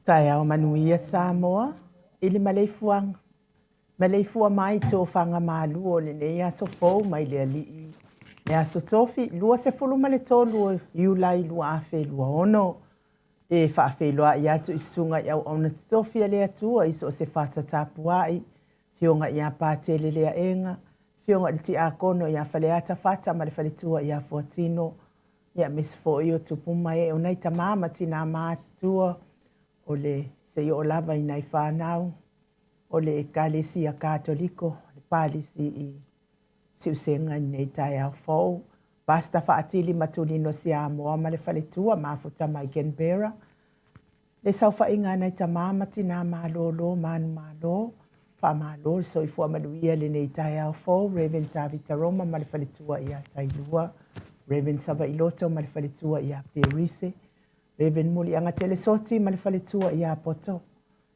Tai au manuia Samoa, ili maleifuang. Maleifua mai tō whanga mālu o le nei aso fōu mai le alii. Le aso tofi, lua se fulu male tō lua iulai lua awhi lua ono. E whaawhi loa i atu i sunga i au ona tofi a lea tua iso o se whata tapuai. Fionga i a pātele lea enga. Fionga i ti a kono i a whale ata whata ma le whale tua i a fuatino. Ia misfo i o tupuma e o nei ta māma tina mātua. O le se i o lava i nei whanau. O le Ekalesia Katoliko, le palisi i siusenga i nei tai au fōu. Basta whaatili matulino si a moa ma le whaletua mafuta mai Canberra. Le sau whainga nei ta mamati nā mālolo, manu mālo. Wha mālo, so i fua manuia le nei tai au fōu. Reverend Tavita Roma ma le whaletua i a Tailua. Reverend Sava Iloto ma le whaletua i a Perise. Reverend Muli Anga Telesoti ma le whaletua i a Poto.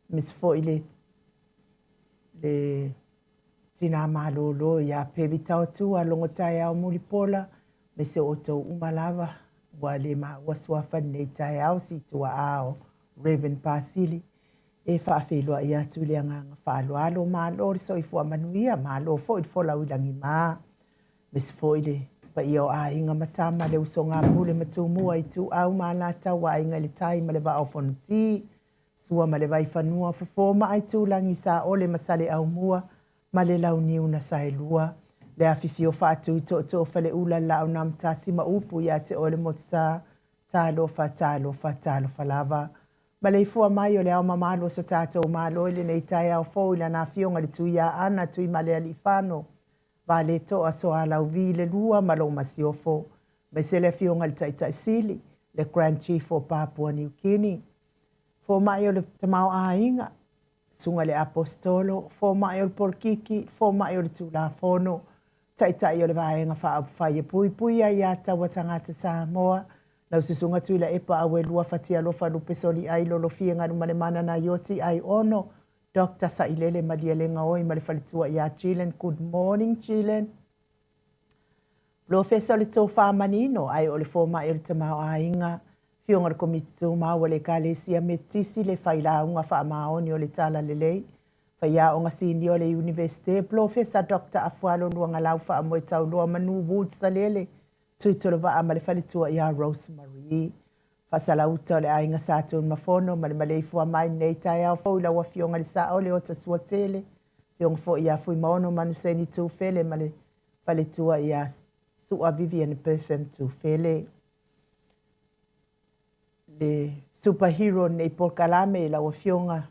Miss fo i le tina malolo ya pevi tau tua longo tai au mulipola me se oto umalava wale ma waswafa nei tai au si tua ao Reverend Pasili e whaafeloa i atu le anganga whaaloalo malo so i fua manuia malo fo i fola wilangi ma me se fo i le pa i o a inga matama le usonga mule matumua i tu au manata wa inga le tai ma le va au fonuti sua ma le vai whanua fofoma ai tūlangi sa ole masale au mua ma le launiu na saelua. Le awhiwhio whaatu to whale ula lau nam tasi ma upu ia te ole motsa talo whalava. Ma le ifua mai o le au mamalo sa tātou malo ile nei tai au fōu ila nā fionga le tui a ana tui ma le alifano. Va le toa so a lau vi le lua ma lo masiofo. Me se le fionga le taitai sili le Grand Chief o Papua New Guinea. Fo mai o le tamau a inga, sunga le apostolo, fo mai o le polkiki, fo mai o le tūlafono, tai o le vaenga whae pui ai a tawa tangata Samoa, lau se sunga tuila epa awe lua fatia lofa lupe soli ai lolo fienga numane mana na yoti ai ono, Dr. Sailele Madialenga oi ma le whalitua i a Chilen. Good morning, Chilen. Lo fesa le tō whamanino ai o le fo mai o le tamau a inga, fionga le komiti tō maua le Ekalesia me tisi le whailaunga whaamaoni o le tala lelei. Whaia o ngasini o le Universite. Professor Dr. Afualo luanga lau whaamoe tau lua manu Woods salele. Tuitolo wa ama le whalitua i a Rosemary. Whasala uta o le ainga sātun mafono ma le maleifua mai nei tai au fau ila wa fionga le sa o le o ta suatele. Fionga fo i a fui maono manu seni tū fele ma le whalitua i a Sua Vivian Perfect tū fele. Le superhero nei porkalame la wafionga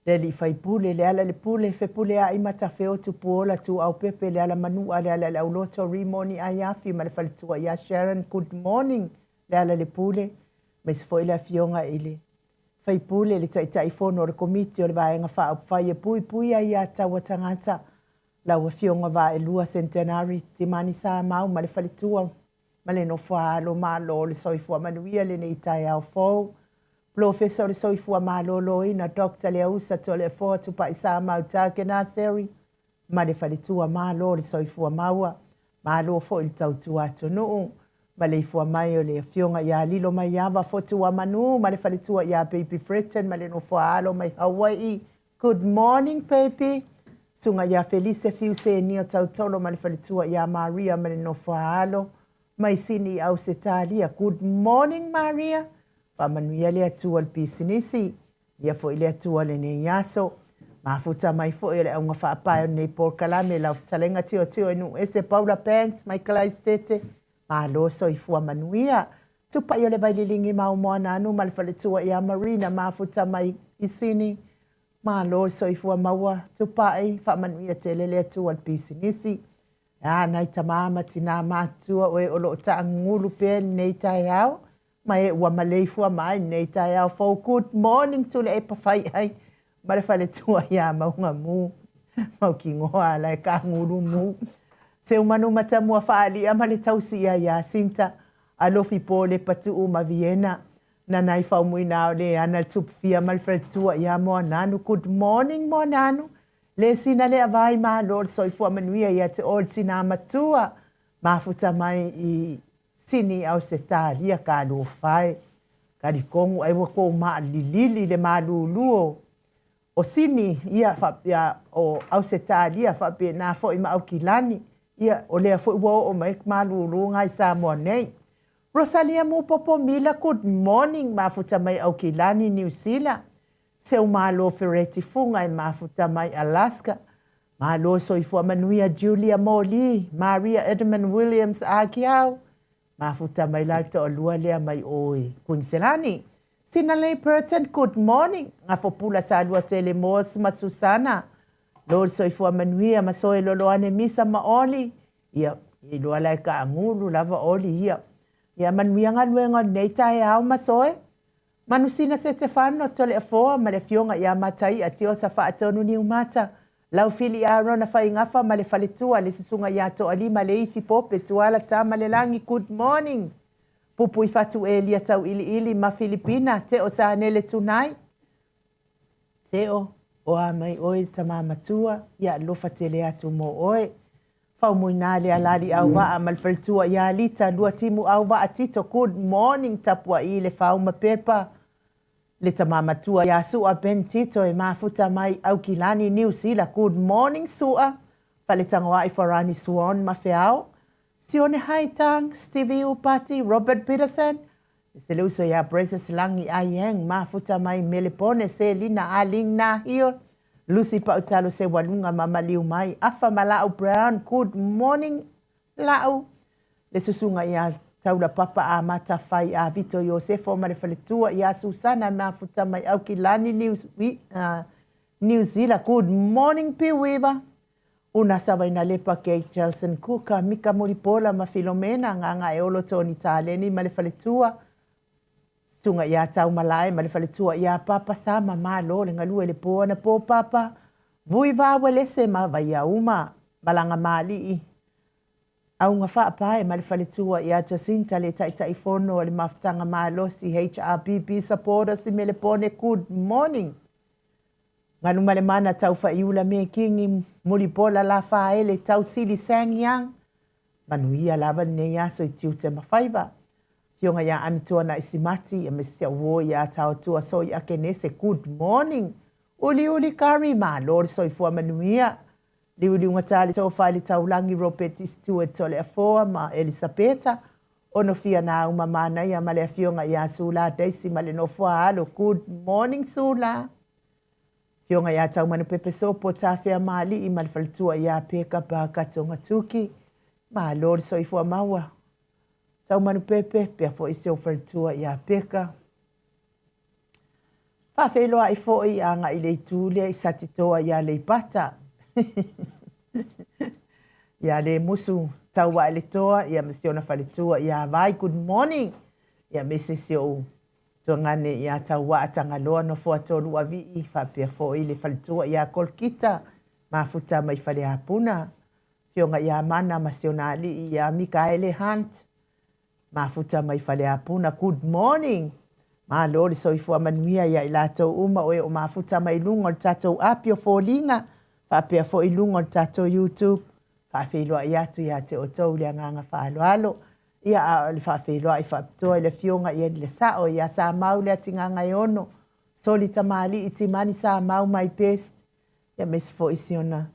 le li fai pule le ala le pule fe pule a imata feo tu puola tu au pepe le ala manu ale ala le auloto rimoni ayafi ma le falitua ya Sharon. Good morning le ala le pule me se foi la fionga ile fai pule le tai fono le komiti o le vaenga fa fai pui ai tawa tangata la wafionga va e lua centenary timani sa mau ma le falitua Male no whaalo malo le soifua manuia le nei tai au fōu. Professor le soifua malo lo ina Dr. Leusa to le fōa tupa isa mau tāke nā seri. Male whalitua malo le soifua maua. Malo fō il tautu atu nuu. Male ifua mai o le fionga ia lilo mai awa fotua manu. Male whalitua ia Baby Fretten. Male no whaalo mai Hawaii. Good morning, Baby. Sunga ia Felice Fiuse nio tautolo. Male whalitua ia Maria. Male no whaalo. Mai sini au se talia. Good morning, Maria. Whamanuia lea tua le pisinisi. Ia fo ilea tua le ne yaso. Mafuta mai fo ile au ngawha apayo nei porkalame lau talenga tio enu ese Paula Banks, Michael Aistete. Loso i fua manuia. Tupa i le vaililingi mau moa nanu malifale tua ia Marina. Mafuta mai isini. Loso i fua maua. Tupa ai whamanuia te lelea tua le pisinisi. Nai tamama tina matua oe olo ta ngulu pe nei tai au mai ua maleifua mai nei tai au fo good morning to le epa fai ai mare fale tua ia maunga mu mau kingoa la ka ngulu mu se umanu matamua faali amale tausi ia Sinta alofi pole patu uma Vienna na nai fa muina le ana tupfia mal fale tua ia mo nanu. Good morning mo nanu. Le sina le avai ma lor soifua manuia ia te ol tina matua. Mafuta mai i sini au se talia ka lo fai. karikongu ai wako maa lilili le maluluo. O sini ia whapia o au se tālia whapia nā fo ima au kilani. Ia o lea fo iwa o mai malulu ngai Samoa nei. Rosalia Mupopo Mila, good morning. Mafuta mai au kilani New Zealand. Seu malo Ferretti Funga e mafuta mai Alaska. Malo soifua manuia Julia Moli, Maria Edmund Williams Akiau. Mafuta mai lalto o lua lea mai oi. Quinselani. Sinalei Burton, good morning. Ngafopula sa lua telemos ma Susana. Lord soifua manuia masoe loloane misa maoli. Ia, ilua lai ka angulu lava oli ia. Ia manuia ngaluenga neita e au masoe. Manusina se te whano tole a foa ma le fionga ia matai a tio sa wha atonu ni umata. Lau fili a rona whai ngafa ma le whaletua le susunga ia to alima le ifi pope tuala ta ma le langi good morning. Pupu i fatu e lia tau ili ma Filipina te o sa anele tunai. Te o a mai oe ta mamatua ia lofa tele atu mo oe. Fau muina le alari au waa ma le whaletua ia lita lua timu au waa tito good morning tapua i le fau ma pepa. Le tamamatua ya sua Ben Tito e mafuta mai au kilani New Zealand. Good morning sua. Fale tangoa i Farani Swan mafeao. Sione Haitang, Stevie Upati, Robert Peterson. Se le uso ya Brazos Langi Ayeng mafuta mai Melepone se Lina Aling na hiyo. Lucy Pautalo se walunga mama liu mai. Afa Malau Brown, good morning lau. Le susunga ya taula papa a mata fai a Vito Yosefo ma le whaletua i a Susana mafuta mai au kilani New Zealand. Good morning P. Weaver. Una sawa ina lepa ke Chelson Kuka, Mika Moripola ma Filomena nganga e olo toni taleni ma le whaletua. Sunga i a tau malai ma le whaletua i a papa sama ma lo le ngalua le poa na po papa. Vui vawa lese ma vai a uma malanga mali i. Au ngā whaapae ma le whaletua i a Jacinta le taitai fono le mafutanga maalosi HRBB supporters i Melepone, good morning. Nganu male mana tau whaiula me kingi Moripola la whaele tau sili sangyang. Manuia lava ne yaso i tiu te mawhaiva. Fionga ya amitua na isimati ya mesia uo ya tau tua so i ake nese, good morning. Uli kari ma lori soifua manuia. Liuli ungatali tau whaili tau langi Robert Stewart tole a foa ma Elisabeta. Ono fia na umamana ia male a fionga ia Sula Daisy male no fua alo. Good morning Sula. Fionga ia tau manu pepe sopo tawhia mali i male whalitua ia peka baka tonga tuki. Ma lori soifua maua. Tau manu pepe pia fo iseo whalitua ia peka. Whawheloa i fo i anga i leitulia i satitoa ia leipata. Ya le musu tau wa le toa ya misiona faletua ya vai good morning ya mesesio to ngane ya tau wa tangaloa no fo tolu wa vi fa pe fo ile faletua ya kolkita mafuta mai fale apuna fionga ya mana masionali ya Mikaele Hunt mafuta mai fale apuna good morning ma lori soifua manuia ya ilato uma o mafuta mai lungo tato apio folinga Whapea fo i lungo tato YouTube. Whawheloa i atu i ate o tau lea nganga whaaloalo. Ia a le whawheloa i whaptoa i le fionga i le sao i a sa mau lea ti nganga i ono. Soli tamali i ti mani sa mau mai best. Ia mesi fo isi ona.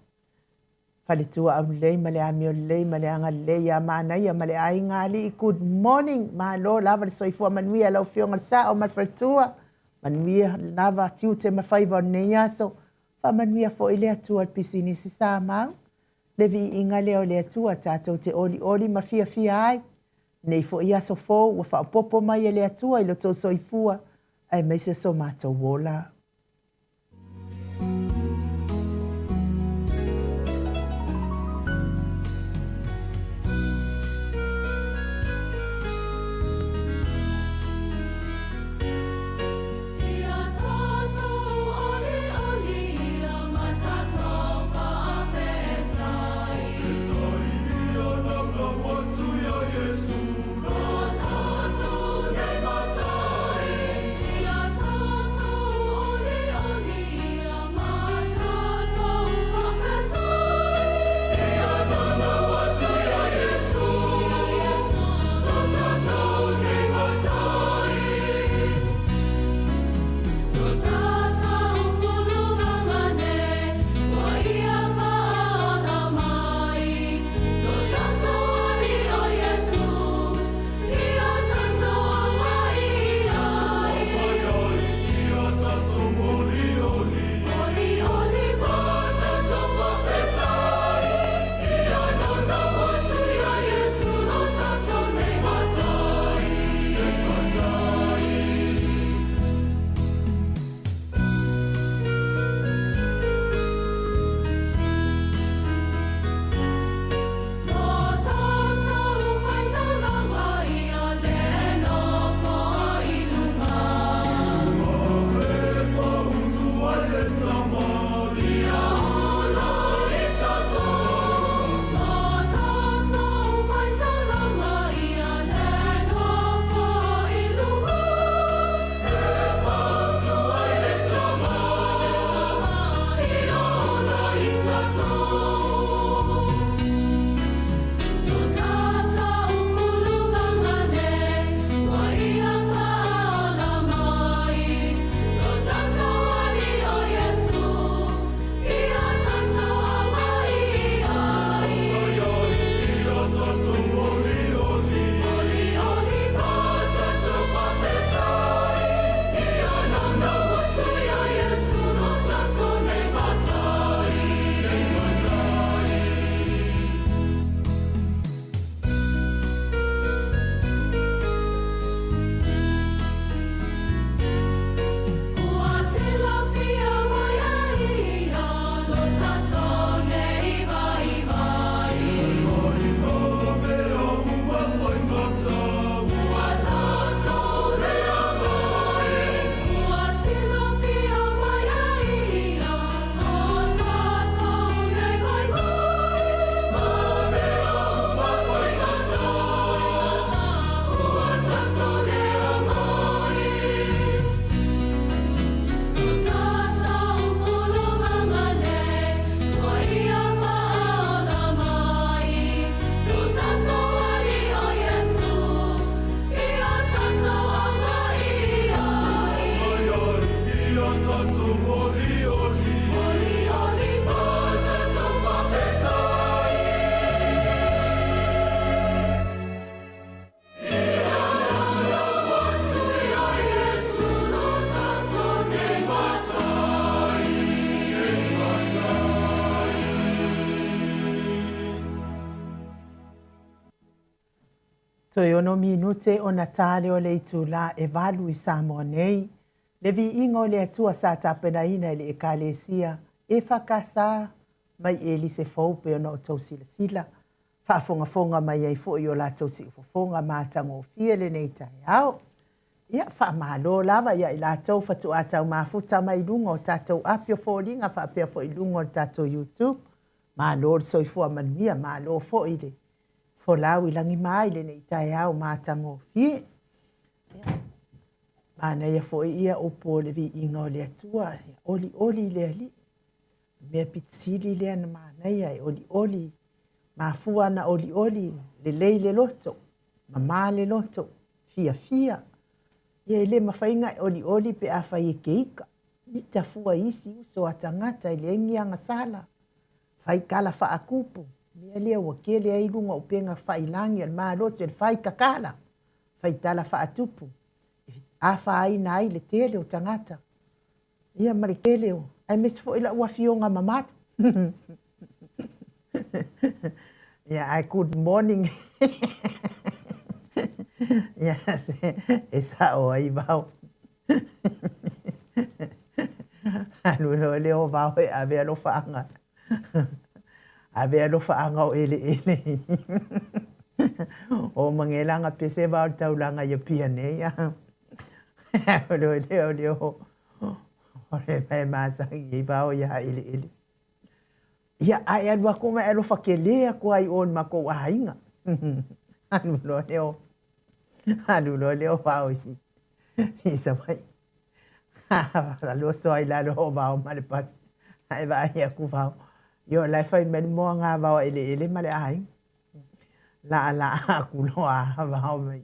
Whaletua au lei ma le amio lei ma le anga lei a mana ia ma le ai ngali i good morning. Ma lo lava le soifua manuia lau fionga le sao ma le whaletua. Manuia lava tiu te mawhaiva o nei aso. Whamanuia fo i lea tua pisini si sa mau. Levi inga leo lea tua tātou te oli ma fia ai. Nei fo i aso fo ua whaopopo mai lea tua i loto soifua. Ai meise so mātou wola. Toi ono minute o na tale o le itu la e valu I Samoa nei. Le vi ingo le atua sa tapena ina le ekalesia e whakasa mai e li se faupe o no tau sila sila. Whaafonga fonga mai ai fo I o la tau si fonga mātango fia le nei tai au. Ia whaamalo lava ia I la tau fatu atau mafuta mai lunga o tatou apio fōringa whaapea fo I lunga o tatou YouTube. Malo soifua manuia malo fo I le. Fo lau I langi mai le nei tai au mātango fie. Mana ia fo ia opo le vi inga o le atua. Oli le ali. Mea pitsili le ana mana ia oli. Mafua na oli. Le lei le loto. Mama le loto. Fia. Ia le mawhainga oli pe a whai e keika. Ita fua isi uso atangata ile engi anga sala. Whai kala wha akupu. Mea lea wakele ai lunga upenga whai langi al maa losi al whai kakala. Whai tala wha atupu. A whai na ai le tele o tangata. Ia marikele o. Ai mesi fo ila ua fionga mamatu. Yeah, good morning. Yeah, esa o ai vau. Anu no leo vau e ave alo faanga. Ave alo faanga o ele. O mangelanga pese vau taulanga ya piane ya. Leo. Ore mai masa i vau ya ele. Ya ai anu ako mai alo fakele ko ai on mako ainga. Anu no leo vau i. Isa mai. La lo so ai la lo vau male pas. Ai vai aku vau. Yo lai fai men mo nga vau ele male ai. La aku lo vau mai.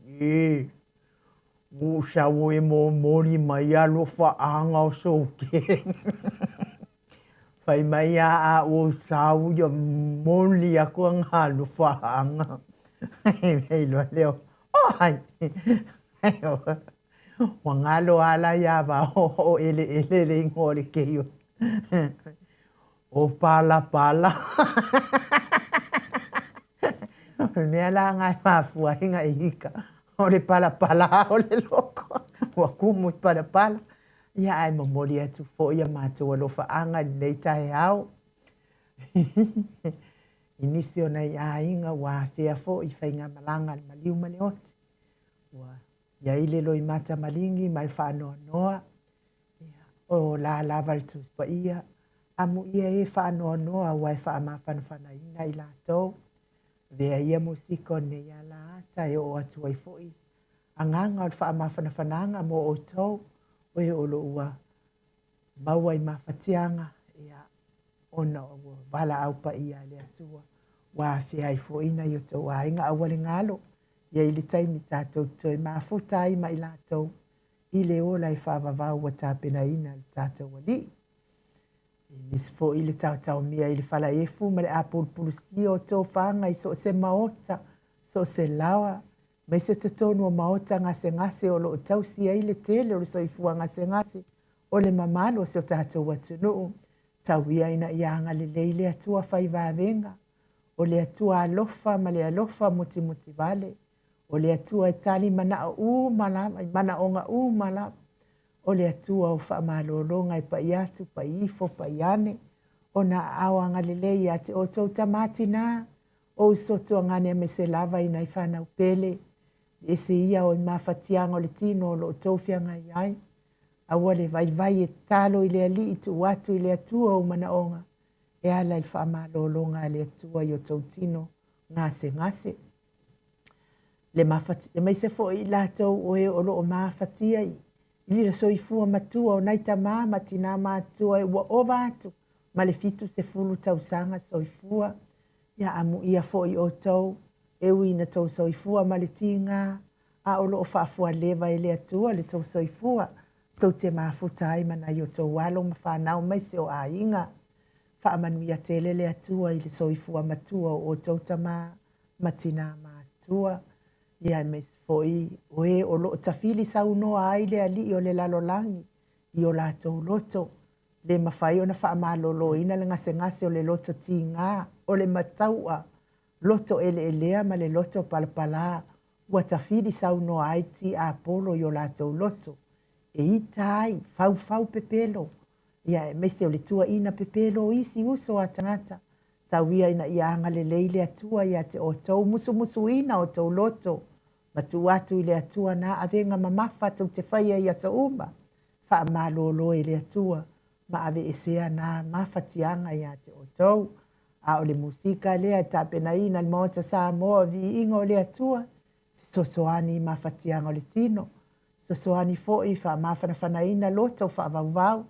Mu sa wo mo mori mai alo fa anga o so ke. Fai mai a o sau yo moli aku anga lo fa anga. Ei lo leo. Oh ai. Wangalo ala ya va o ele ngore ke yo. O pala. Me ala ngai mafua hinga hika. O le pala o le loko. Wa kumu pala. Ya ai mamoli atu fo ya mato lo fa anga nei tai au. Inisio na ya inga wa fea fo I fainga malanga maliu maleoti. Wa ya ile lo imata malingi mai fa noa. O la val tu pa ia. Amu ia e fa noa wa fa ma fana ina ila to. Vea ia musiko ne ya la ata e o atu ai fo I. Anganga o fa ma fana mo o to. O e olo ua. Maua I mawhatianga. Ia ona o wala au pa ia le atua. Wa fea I fo ina i o tau a inga awale ngalo. Ia ili taimi tātou toi mafuta I mai lātou. I le ola I whaavavau wa tāpena ina li tātou wali. Nis fo ili tātou mia ili whala efu ma le apulpulusi o tō whanga I so se maota, so se lawa. Mai se te tonu o maota ngase o lo tausi ai le tele o le soifua ngase o le mamalo se o tātou watunuu. Tauia ina ianga le leile atua whai vāvenga. O le atua alofa ma le alofa muti vale. O le atua e tali mana o mana onga malama. O le atua o whaamalolonga I pa iatu, pa ifo, pa iane. O na awanga lelei ate o tau tamati nā. O soto ngane me se lava ina I whanau pele. E se ia o I mawhatianga o le tino o lo tauwhianga iai. Awa le vai e talo I le ali I tu watu I le atua o mana onga. E ala I whaamalolonga I le atua I o tau tino ngase. Le mai se fo I lātou o e olo o mawhatia I. Ili la soifua matua o naita mama tina matua e wa ovatu. Ma le fitu se fulu tausanga soifua. Ia amu ia fo I o tau. Ewi ina tau soifua ma le tinga. A olo o whaafua leva e le atua le tau soifua. Tau te mafuta ai mana I o tau walo ma whanau mai se o a inga. Whaamanu ia tele le atua I le soifua matua o tau tama matina matua. Ia mes foi oe o lo tafili sau noa ai le ali o le lalolangi I o lātou loto. Le mawhai o na whaamalolo ina le ngase o le loto ti ngā o le mataua. Loto elea ma le loto palapala ua tafidi saunoa ai ti Apolo i o latou loto. E ita ai, fau pepelo. Ia e mese o le tua ina pepelo isi uso a tangata. Tauia ina ia anga le leile atua ia te o tau musu ina o tau loto. Matu atu i le atua na avenga mamafa tau te whaia ia ta uma. Wha malolo e le atua. Ma ave esea na mafatianga ia te o tau. A o le musika lea tapena ina le maota sa moa vi ingo le atua. Sosoani mafatianga o le tino. Sosoani foi wha mawhanawhana ina loto wha vauvau.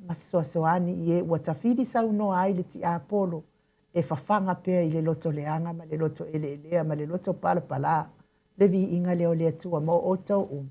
Mafisoasoani i e ua tawhiri sau no ai le ti Apolo. E whawhanga pēr i le loto leanga ma le loto elea ma le loto palapala. Le vi inga leo le atua mo o tau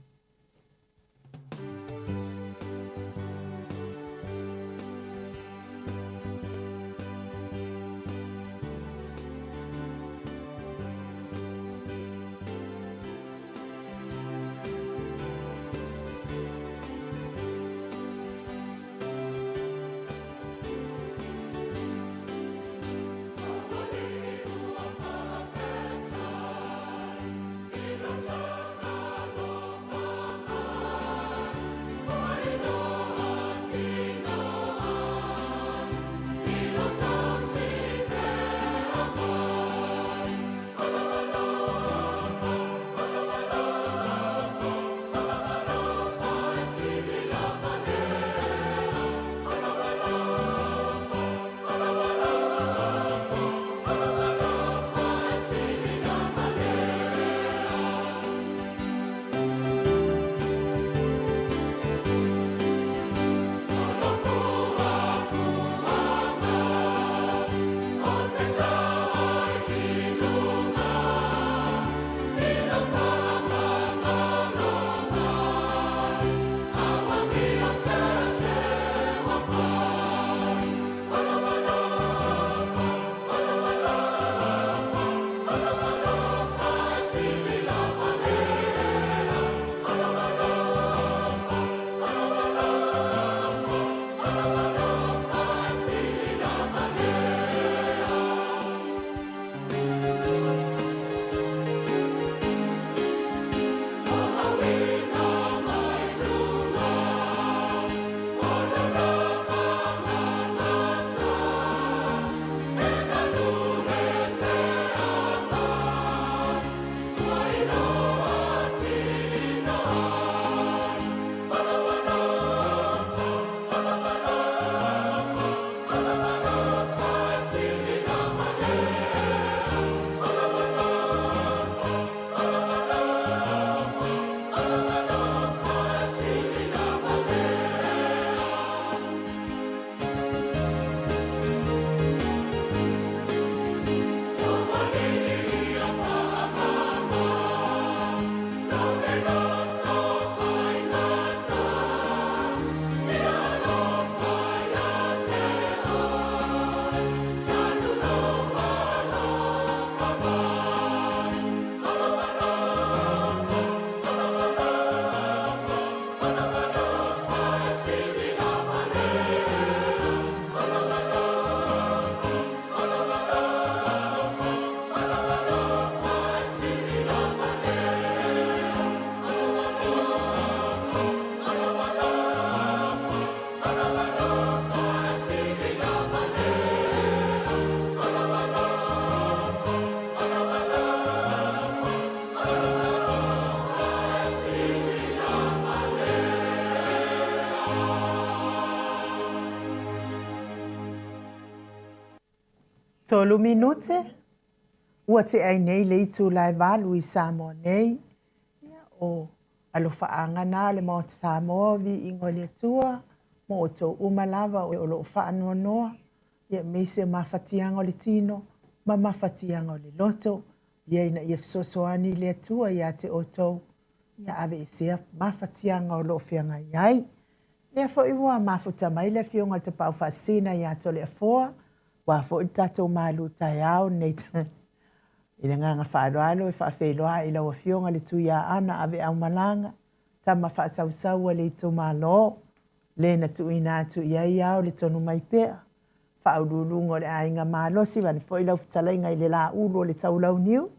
Tolu minute. Ua te ai nei le itu lai walu i Samoa nei. O alofa angana le mo te Samoa vi ingo le tua. Mo o tō umalava o lo whaanoa noa. Ia meise mawhatianga o le tino. Ma mawhatianga o le loto. Ia ina ia fsosoani le tua ia te o tō. Ia ave e sea mawhatianga o lo whianga iai. Lea fo iwa mafuta mai le fionga te pau whasina ia to le afoa. Wa fo i tatou malu tai au nei ina nganga whaaloalo e whaafeiloa i laua fionga le tuia ana ave au malanga. Tama whaasausaua le ito malo. Le na tuina atu iai au le tonu mai pea. Whaululungo le ainga malosi wani fo i lau futalainga i le la ulo le taulau niu.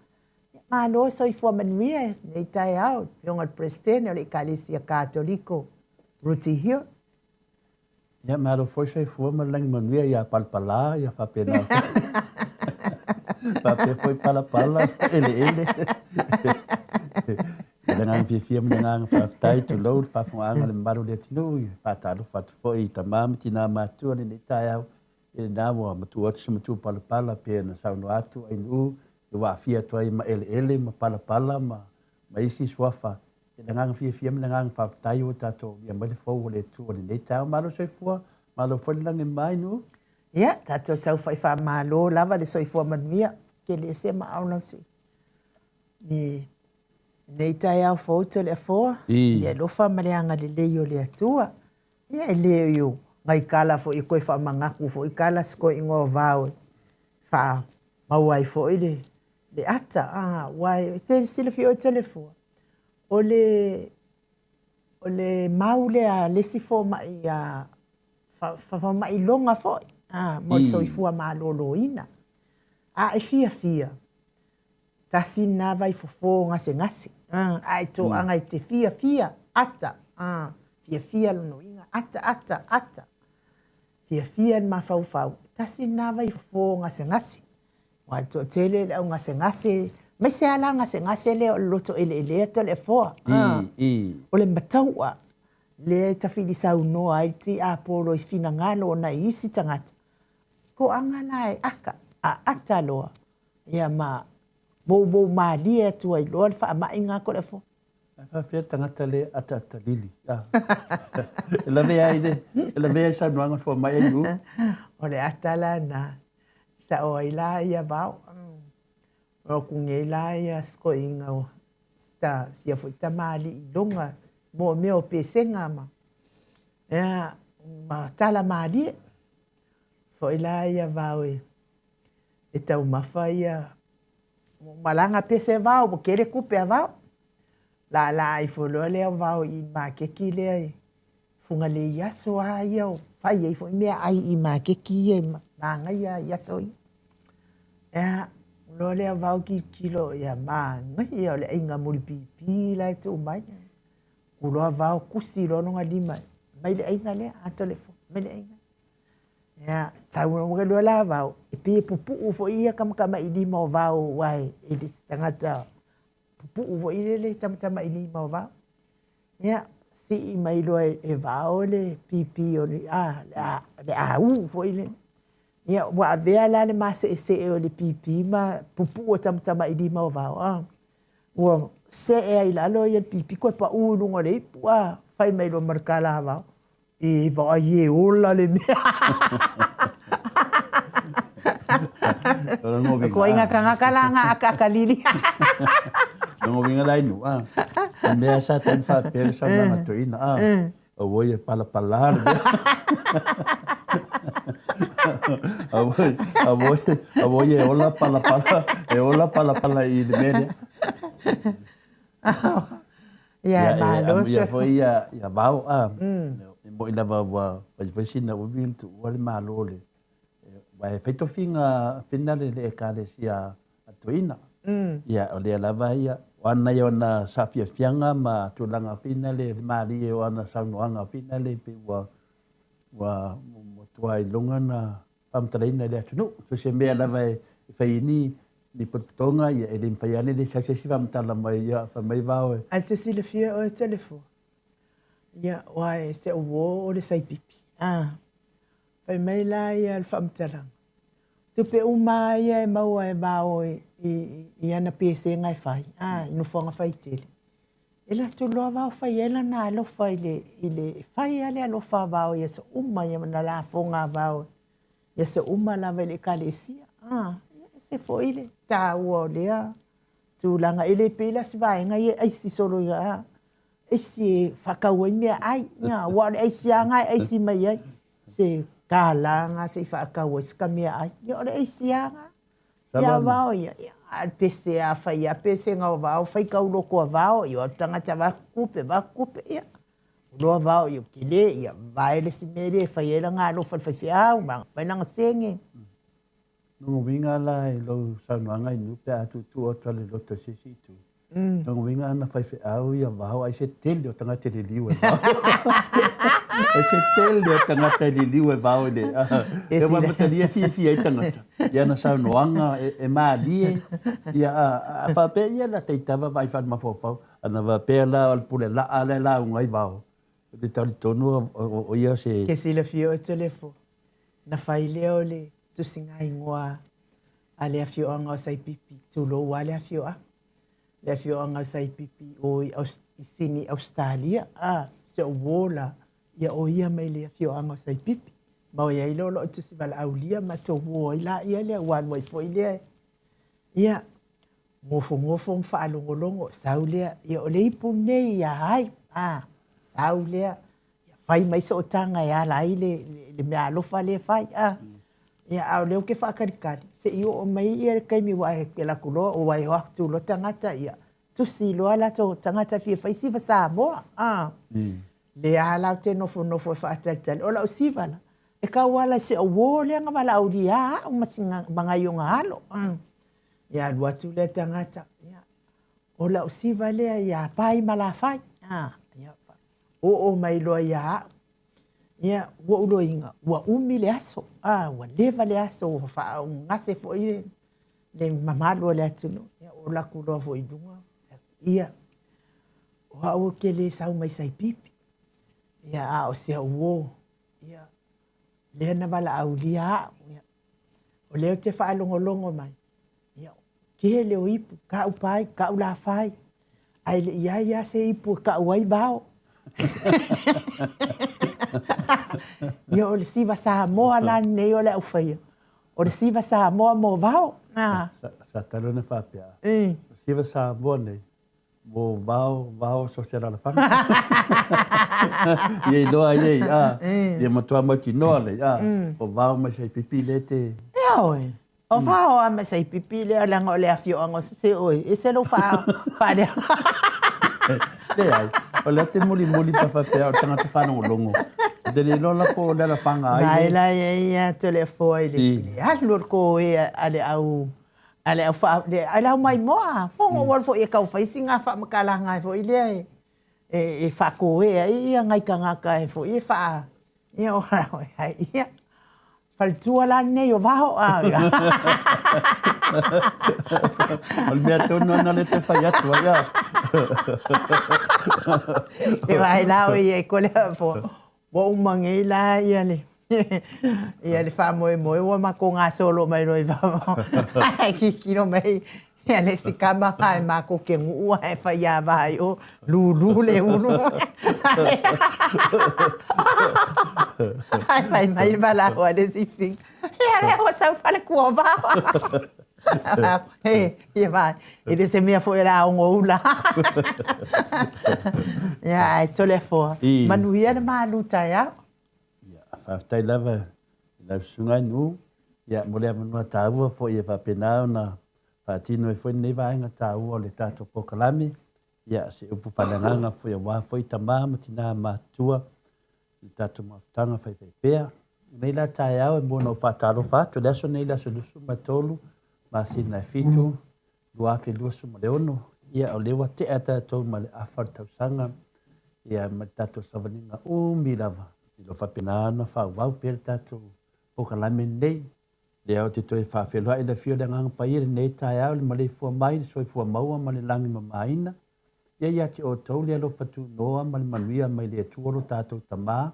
Malo soifua manuia nei tai au. Pionga Preston o le Ekalesia Katoliko. Ruti Hill. Ia malo foi soifua malangi manuia ia palpala ia whapena. Pape foi palapala ele. Dengan fia menengang whaftai tu lau whafunga le maru le tinu. Pataru whatu foi tamam tina matua ni tai au. E nāwa matu atu se matu palapala pe na saunu atu ai nu. I wa fia toi ma ele ma palapala ma isi swafa. E ngang fia menengang whaftai o tato. Ia mele fau le tu ni le tai au maru soifua. Malo foi langi mai nu. Ia, tato tau whaiwha malo lava le soifua manuia. Ke le se ma au nausi. Nei tai au fauta le afoa. Ia lofa maleanga le leo le atua. Ia e leo yo. Ngai kala fo i koe wha mangaku fo i kala sko i ngō vāu. Wha mauai fo i le ata. Wai, te sila fi o telefua. O le mau le a lesi fo mai a fa mai longa fo. Mo soifua malolo ina. E fia. Tasi na vai fofo ngase. Ai to anga i te fia. Ata. Fia lono inga. Ata. Fia ma fau. Tasi na vai fofo ngase. Wai to tele le ngase. Mai se ala ngase le o loto ele to le foa. O le mataua. Le tawhidi sau noa ai ti apolo i fina ngalo na isi tangata. Ko anga nai ata loa. Ia ma bo ma lia tu ai loa fa ma inga ko le fo. Fa fia tangata le ata lili. La vea sa noanga fo mai lu. O le ata la na sa o ila ia vau. O kunge la ia sko inga o. Sta sia foi tamali longa mo meo pesenga ma. Ia ma tala mali. Foi la ia vau e tau mafa ia malanga pese vau mo kere kupe a vau. La i folo le vau i ma keki le ai. Funga le yaso a ia fai ai foi mea ai i ma keki e manga ia yaso i. Ia lo le vau ki kilo ia ma ngai ia le inga mulpipi la tu mai. Ulo vau kusi lo no lima. Mai le inga le a telefon. Mai le inga. Ya, sa mo lo la vau. E pe pupu fo ia kama i lima vau wai e dis tangata. Pupu fo ile le tama i lima vau. Ya, si mai lo e vau le pipi o le le fo ile. Ya, wa vea la le masa e o le pipi ma pupu o tama i lima vau. Wa se e ila lo ia pipi ko pa ulu ngore pua fai mai lo markala vau. E vai e ola le mea. Ko inga kalanga akalili. Ngo winga lai nu mea sa tan fa pe sa na to ina o voi pala. A voi e ola pala i de media. Ya malo. Ya foi ya bau mo ila va sina o vil tu wal malo le. Vai feito finale le Ekalesia atuina. Ya o le lava ia wana ia na safia fianga ma tulanga finale mali e wana saunoanga finale pe wa mo tuai longa na pamtraina le atunu so se me lava fai ni potonga ia ele faiane le safia si pamtala mai ia fa mai va Ai te sile fia o telefon. Ya wai se o le sai pipi. Fai mai la ia al famtala. Tu pe uma ia mau e bao i ana pese ngai fai. Inu fonga fai tele. Ela tu loa vau fai ela na alo fai ile fai ale alo fa vau ia se uma ia na la fonga vau. Ia se uma la vele Ekalesia. Se foi ile ta ua lea. Tu langa ile pila se vai ngai ai si solo ia. Esi whakaua mea ai. Wale ai si angai ai si mai ai. Se kālanga se whakaua si ka mea ai. Ia ore ai si anga. Ia vau ia. Pese a whai a pese ngau vau. Whai kauloko a vau. Ia tangata wakupe ia. Uloa vau ia kile ia. Vaele si mere whai ela ngā lo whai whiau. Whai nanga senge. Nungu winga la e lo saunuanga i nupe atu tu o tale loto sisi tu. Nungu winga ana whaife au ia wahau ai se tele o tangata li liwe wahau. Ai se tele o tangata li liwe wahau le. E wamata lia fia ai tangata. Ia na saunuanga e maa lie. Ia a whape ia la teitava vai whan mawhawhau. Ana wapea la alpule la ale la ungai wahau. Te tari tonu o ia se... Ke sila fio e telefo. Na whai leo le. Tu singa ingoa a le afio anga o sai pipi. Tu lo wa le afio a. Le afio anga o sai pipi o i sini Australia. Se o wola. Ia o ia mai le afio anga o sai pipi. Ma o ia i lolo o tu si wala aulia ma to wo i la ia le wan wai fo i le. Ia ngofo mfa alongolongo. Sau lea. Ia o le ipu nei ia hai. Sau lea. Fai mai so tanga ia la i le mea alofa le fai. Ia au leo ke whakarikari. Se iyo o mai ia kai mi wae ke la kulo o wae hoa tu lo tangata ia. Tu si loa la to tangata fia whai siva sa moa. Le ala te nofo e whaatalitali. O la o siva la. E ka wala se o wo le anga wala au lia o masinga mga yunga halo. Ia lua tu le tangata. O la o siva lea ia pai malafai. O mai loa ia. Ia, ua ulo inga, ua umi le aso, ua leva le aso, ua ngase fo i le mamalo le atunu, o laku loa fo i dunga. Ia, oa ua ke le sau mai sai pipi. Ia, o sea uo. Ia, lea na wala au lia, o leo te whaalongolongo mai. Ia, ke leo ipu, ka upai, ka ula fai. Ai le ia se ipu, ka uai bao. Ia o le siva Samoa la nei o le au whaia. O le siva Samoa mo vau. Sa talo na whapea. Siva Samoa nei. Mo vau so se rala whanga. Ie noa iei. Ie matua mau ki noa lei. O vau mai sei pipi le te. Ia oi. O vau a mai sei pipi le alanga o le afio ango se oi. E se lo whao. Whare. Le ai. O le te muli pa whapea o tangata whanongo longo. Dele lola po dela fanga ai. Vai la ia telefone le. Alu ko e ale au fa ale au mai moa. Fongo wol fo e ka fa singa fa makala ngai fo ile. E fa ko e ia ngai ka ngaka e fo e fa. Ia ora ai ia. Fal tu ala nei o vaho a. Ol mea tono na le te fai atu ia. E vai la e ko le fo. Wa umangi la ia le. Ia le fa moe wa mako nga solo mai roi va. Ki no mai. Ia le si kama kai mako ke ngua e fa ia vai o lulu le unu. Ai fai mai va la o le si fin. Ia le o sa fa le ko va. Ia vai. Ele se mea fo era un oula. Ia, tole fo. Manuia le maluta ia. Ia, whaftai lava. Ila sungai nu. Ia, mo lea manua tāua fo ia whapenao na whaatino e fwoi nei vaenga tāua o le tātou pokalami. Ia, se upu whananganga fo ia wā fwoi tamā matina mātua. I tātou mawhtanga whai pēa. Nei la tāi au e mōna o whātaro whātu. Le aso nei la so lusu matolu. Masina fitu, lua ke lua suma leono, ia o lewa te ata tau ma le awhar tausanga, ia ma tatou savaninga lava. I lo whapena whawau pere tatou pokalame nei, lea o te toi whawhelua i le fio le nganga paire nei tae au le ma le fua mai, le soi fua maua ma le langi mamaina, ia te o tau lea lo whatu noa ma le manuia mai le tuoro tatou tamā,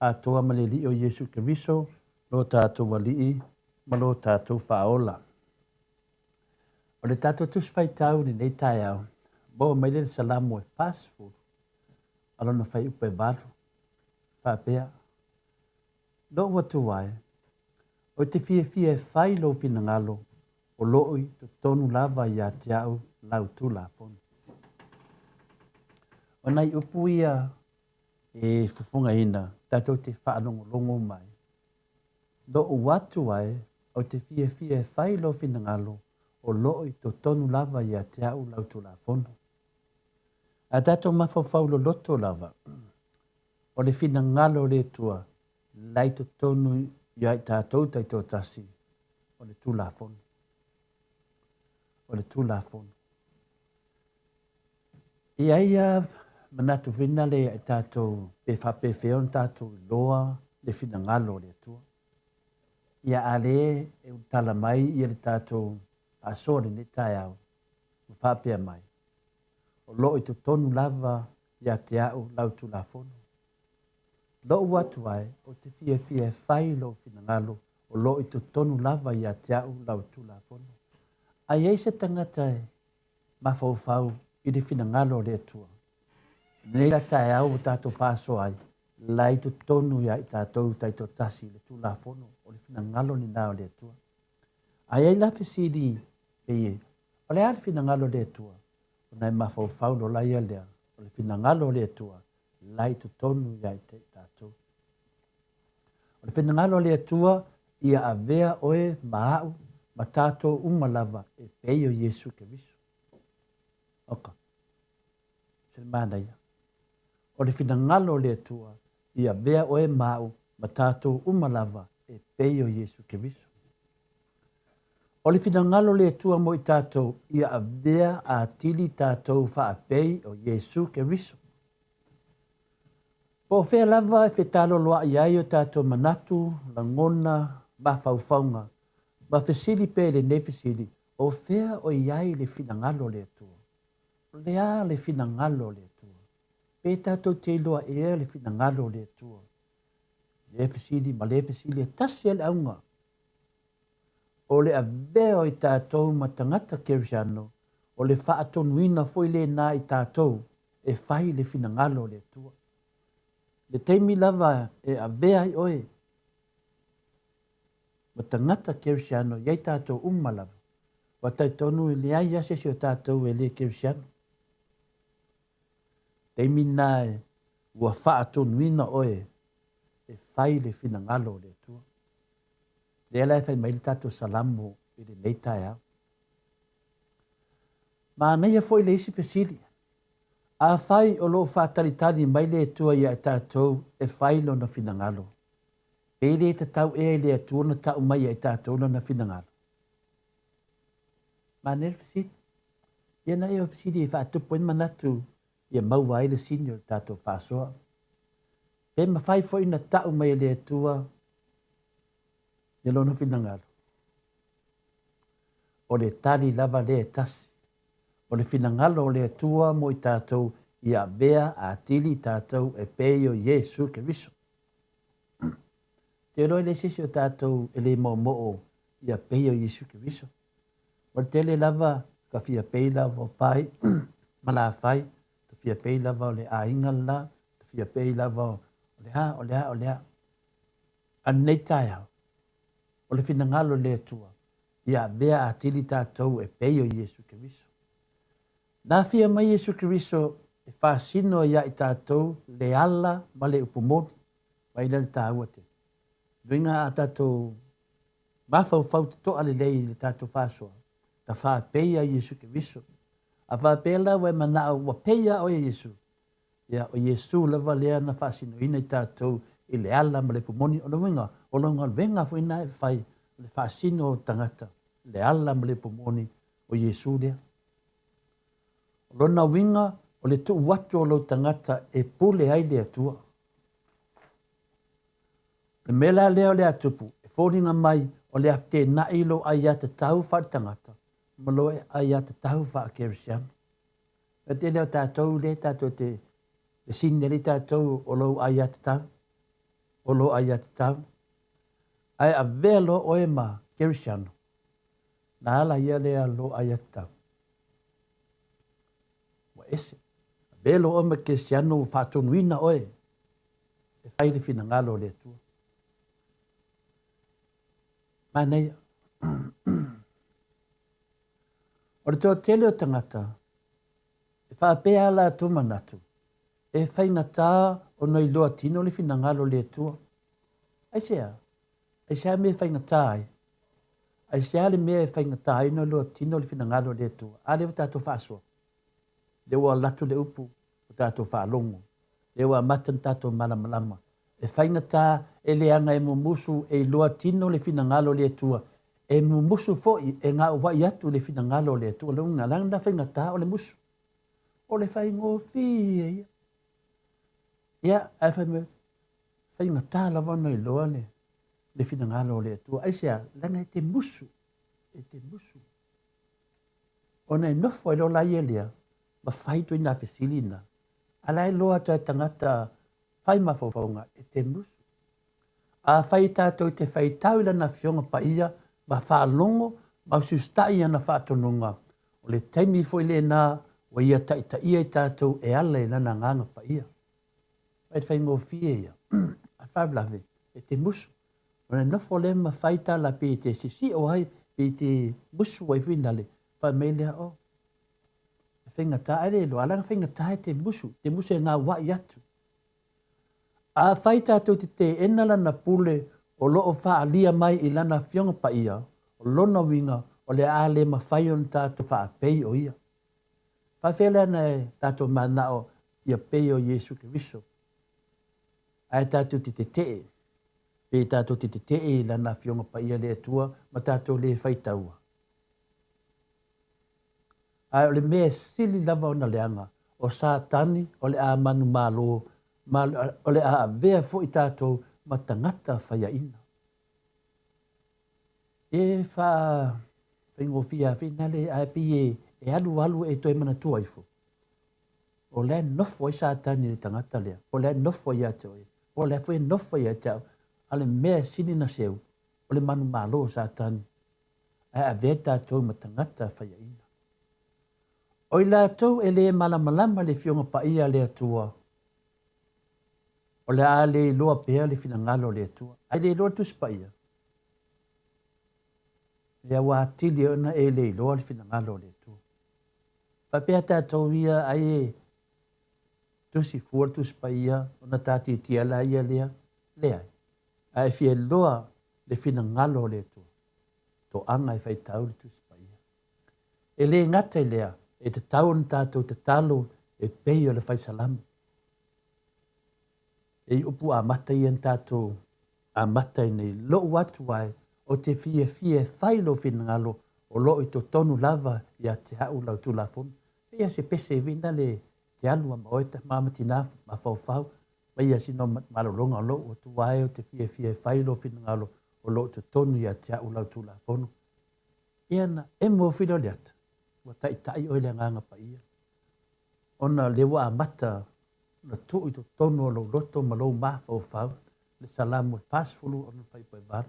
a toa ma le li o Yesu Keriso, lo tatou walii, ma lo tatou whaola. O le tato tus fai tau ni nei tai au. Bo mai le salamu e fast food. Alo na fai upe valu. Whapea. Lo watu wai. O te fie e fai lo fina ngalo. O loi to tonu lava ia te au lau tu la fonu. O nai upu ia e fufunga ina. Tato te whaanongo longo mai. Lo watu wai. O te fie e fai lo fina ngalo. O loi to tonu lava ia te au lau tu la fono. A tato mawhawhau lo loto lava. O le fina ngalo le tua, lai to tonu ia i tātou tai tō tasi. o le tulafono. O le tulafono. Ia ia manatu vina le e tātou pe whapewheon tātou loa le finangalo le atua. Ia ale e utala mai ia le tātou asore ne tai au. Whapea mai. O lo i to tonu lava ia te au lau tulafono. Lo watu ai o te fia whai lo finangalo o lo i to tonu lava ia te au lau tulafono. Ai eise tangata e mawhau i le finangalo le atua. Nei la tae au tātou whāso ai, lai tu tonu ia i tātou taito tasi le tulafono o le finangalo ni nao le atua. Ai la fesiri e ie, o le ale finangalo le atua, o nai mawhau lo lai alea, o le finangalo le atua, lai tu tonu ia i te tātou. O le finangalo le atua, ia avea oe maau, ma tātou umalava e peio Yesu ke visu. Oka. Silmana ia. O le finangalo le atua, ia vea oe mau, ma tātou umalava e peio Yesu ke visu. O le finangalo le atua mo i tātou, ia avea a tili tātou whaapei o Yesu ke visu. Po whea lava e whetalo loa iai o tātou manatu, langona, mawhauwhaunga, ma fesili pe le ne fesili, o whea o iai le finangalo le atua. Lea le finangalo le atua. Pe tātou te loa ea le finangalo le atua. Le fesili, ma le fesili e tasi ele aunga. O le avea o i tātou ma tangata kerisiano, o le whaatonuina foi le nā i tātou, e whai le finangalo le atua. Le teimi lava e avea i oe, ma tangata kerisiano, iei tātou umalava, wa taitonu i le ai asesi o tātou e le kerisiano. Teimi nāe, ua whaatonuina oe, e whai le finangalo le atua. Le ala e whai mai le tātou salamo i le leitai au. Ma nei a foi le isi fesili. A whai o lo whaataritani mai le atua ia e tātou e whai lo na finangalo. Pele te tau e le atua na tau mai e tātou lo na finangalo. Ma nei fesili. Ia nei o fesili e whaatupo in manatu ia maua ai le sini o tātou whasoa. Pe ma whai foi na tau mai le atua ia lo na finangalo. O le tali lava le tasi. O le finangalo o le atua mo i tātou ia vea a tili tātou e peio Yesu ke viso. Te roi le sisi o tātou e le mo ia peio Yesu ke viso. O le tele lava ka fia pei lava o pai, mala fai, ta fia pei lava o le ainga la, ta fia pei lava o le ha. Anei tai au. O le finangalo le atua ia vea a tili tātou e peio Yesu ke viso. Nā fia mai Yesu Kiriso e whāsino ia i tātou le ala ma le upumoni, mai le tāua te. Duinga a tātou mawhau te toa le lei le tātou whāsoa, ta whāpeia Yesu Kiriso. A whāpeia la wai mana wa peia o Yesu. Ia o Yesu lava lea na whāsino ina i tātou i le ala ma le upumoni o winga, o longa venga fo ina e whai le whāsino o tangata, le ala ma le upumoni o Yesu lea. Lona winga o le tu watu o lo tangata e pule ai le atua. Le mela leo le atupu, e fōringa mai o le afte na ilo ai ata tau wha tangata, malo e ai ata tau wha kerisiano. E te leo tātou le tātou te sinere tātou o lo ai ata tau, o lo ai ata tau. Ai a velo o e ma kerisiano, na ala ia lea lo ai ata tau. Ese. Belo o me Cristiano whātonuina oe. E whaile whina ngalo le atua. Manei. O le toa tele o tangata. E whaapea la tumanatu. E whaina tā o noi loa tino le whina ngalo le atua. Aisea. Aisea me whaina tā ai. Aisea le mea e whaina tā ai no loa tino le whina ngalo le atua. A lewa tātou whaasua. Le wa latu le upu o tātou whaalongo. Le wa matan tātou malamalama. E whainga tā e le anga e mumusu e loa tino le whina ngalo le atua. e musu fo'i e ngā ua i atu le fina ngalo le atu le unga langa whainga tā o le musu. O le whai ngō fia ia. Ia, ai whainga tā la wana i loa le fina ngalo le atu. Aisea, langa e te musu. E te musu. O nei nofo e lo la ia lea, ma whai tu ina fesilina. Ala e loa tu e tangata whai mawhauwhaunga e te musu. A whai tātou te whai tau lana fionga pa ia, ma whaalongo, ma usustai ana whaatonunga. O le taimi fo le nā, wa ia taita ia i tātou e ala e lana nganga pa ia. Whai te whai ngō fie ia. A whawlawe, e te musu. O le nofo le ma whai tā la pe te sisi o hai, pe te musu wai whindale. Whai mei lea o. E whainga tā ere lo, alanga whainga tā e te musu e ngā wai atu. A whai tātou te ena lana pule o loo wha alia mai i lana fionga pa ia, o lona winga o le ale ma whai on tātou wha pei o ia. Wha whele ana e tātou manao ia pei o Yesu Kiriso. Ai tātou te te, pe tātou te te i lana fionga pa ia le atua, ma tātou le whai taua. Ai o le mea sili lava o na leanga, o sa tani o le a manu malo, o le a vea fo i tātou ma tangata whaia ina. E whaingo fia whinale a pie e alu e toi mana tuaifo. O le nofo i sa tani ni tangata lea, o le nofo i atau e, o le fwe nofo i atau, a le mea sini na seu, o le manu malo sa tani, a vea tātou ma tangata whaia ina. O i la tau e le malamalama le fionga pa ia le atua. O le a le loa pea le fina ngalo le atua. Ai le loa tus pa ia. Le a wātili ona e le loa le fina ngalo le atua. Pa pea tātou ia ai e tusi fuar tus pa ia. Ona tāti tia la ia lea. Le ai. Ai fia loa le fina ngalo le atua. To anga e fai tau le tus pa ia. E le ngata i lea. E te tau na tātou te talo e pei o le whai salamu. E upu a matai en tātou a matai nei lo watu ai o te fie whailo whinangalo o lo i to tonu lava i a te hau lau tu la funu. Pea se pese vina le te alua ma oeta mamati nā ma whau. Pea sino malolonga o lo o tu ai o te fie whailo whinangalo o lo i to tonu i a te hau lau tu la funu. Iana e mo whilo le ata. Wa tai o le nganga pa ia. Ona lewa a mata na tu i to tono o lo roto ma lo mafa o whau. Le salamu fasfulu o na whai pai vara.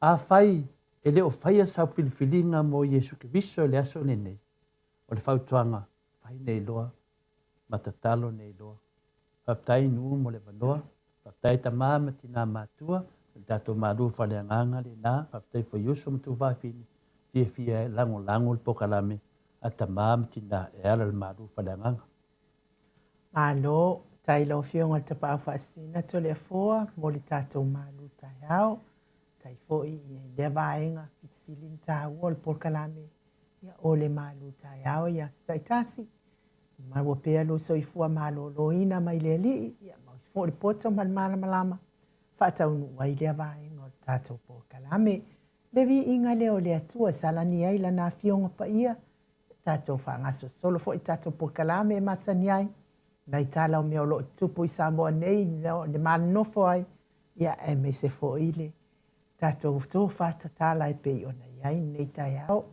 A whai e leo whai a sau filifilinga mo Yesu Kiriso le aso nene. O le whau tuanga whai nei loa, matatalo nei loa. Whaftai nuu mo le vanoa, whaftai ta māma tina mātua, tato māru whale nganga le nā, whaftai fo Yusu mtu whawhini. Fia lango le pokalame ata mam tina e ala le maru whalanganga. Malo, tai lo fionga te pao whaasina to le foa, mo le tātou malu tai au, tai fo i le vaenga, pitsilin tā ua le pokalame, ia o le malu tai au, ia stai tasi. Marua pea lo so i fua malo lo ina mai le li, ia mau fo le poto malama, whaatau nua i le vaenga o le tātou pokalame. Levi inga leo le atua salani ai lana fionga pa ia. Tātou whangaso solo fo i tātou pokalame e masani ai. Nai tālau mea o lo tupu i Samoa nei, le manofo ai. Ia e me se fo ile. Tātou tō whata tāla e pei ona iai nei tai au.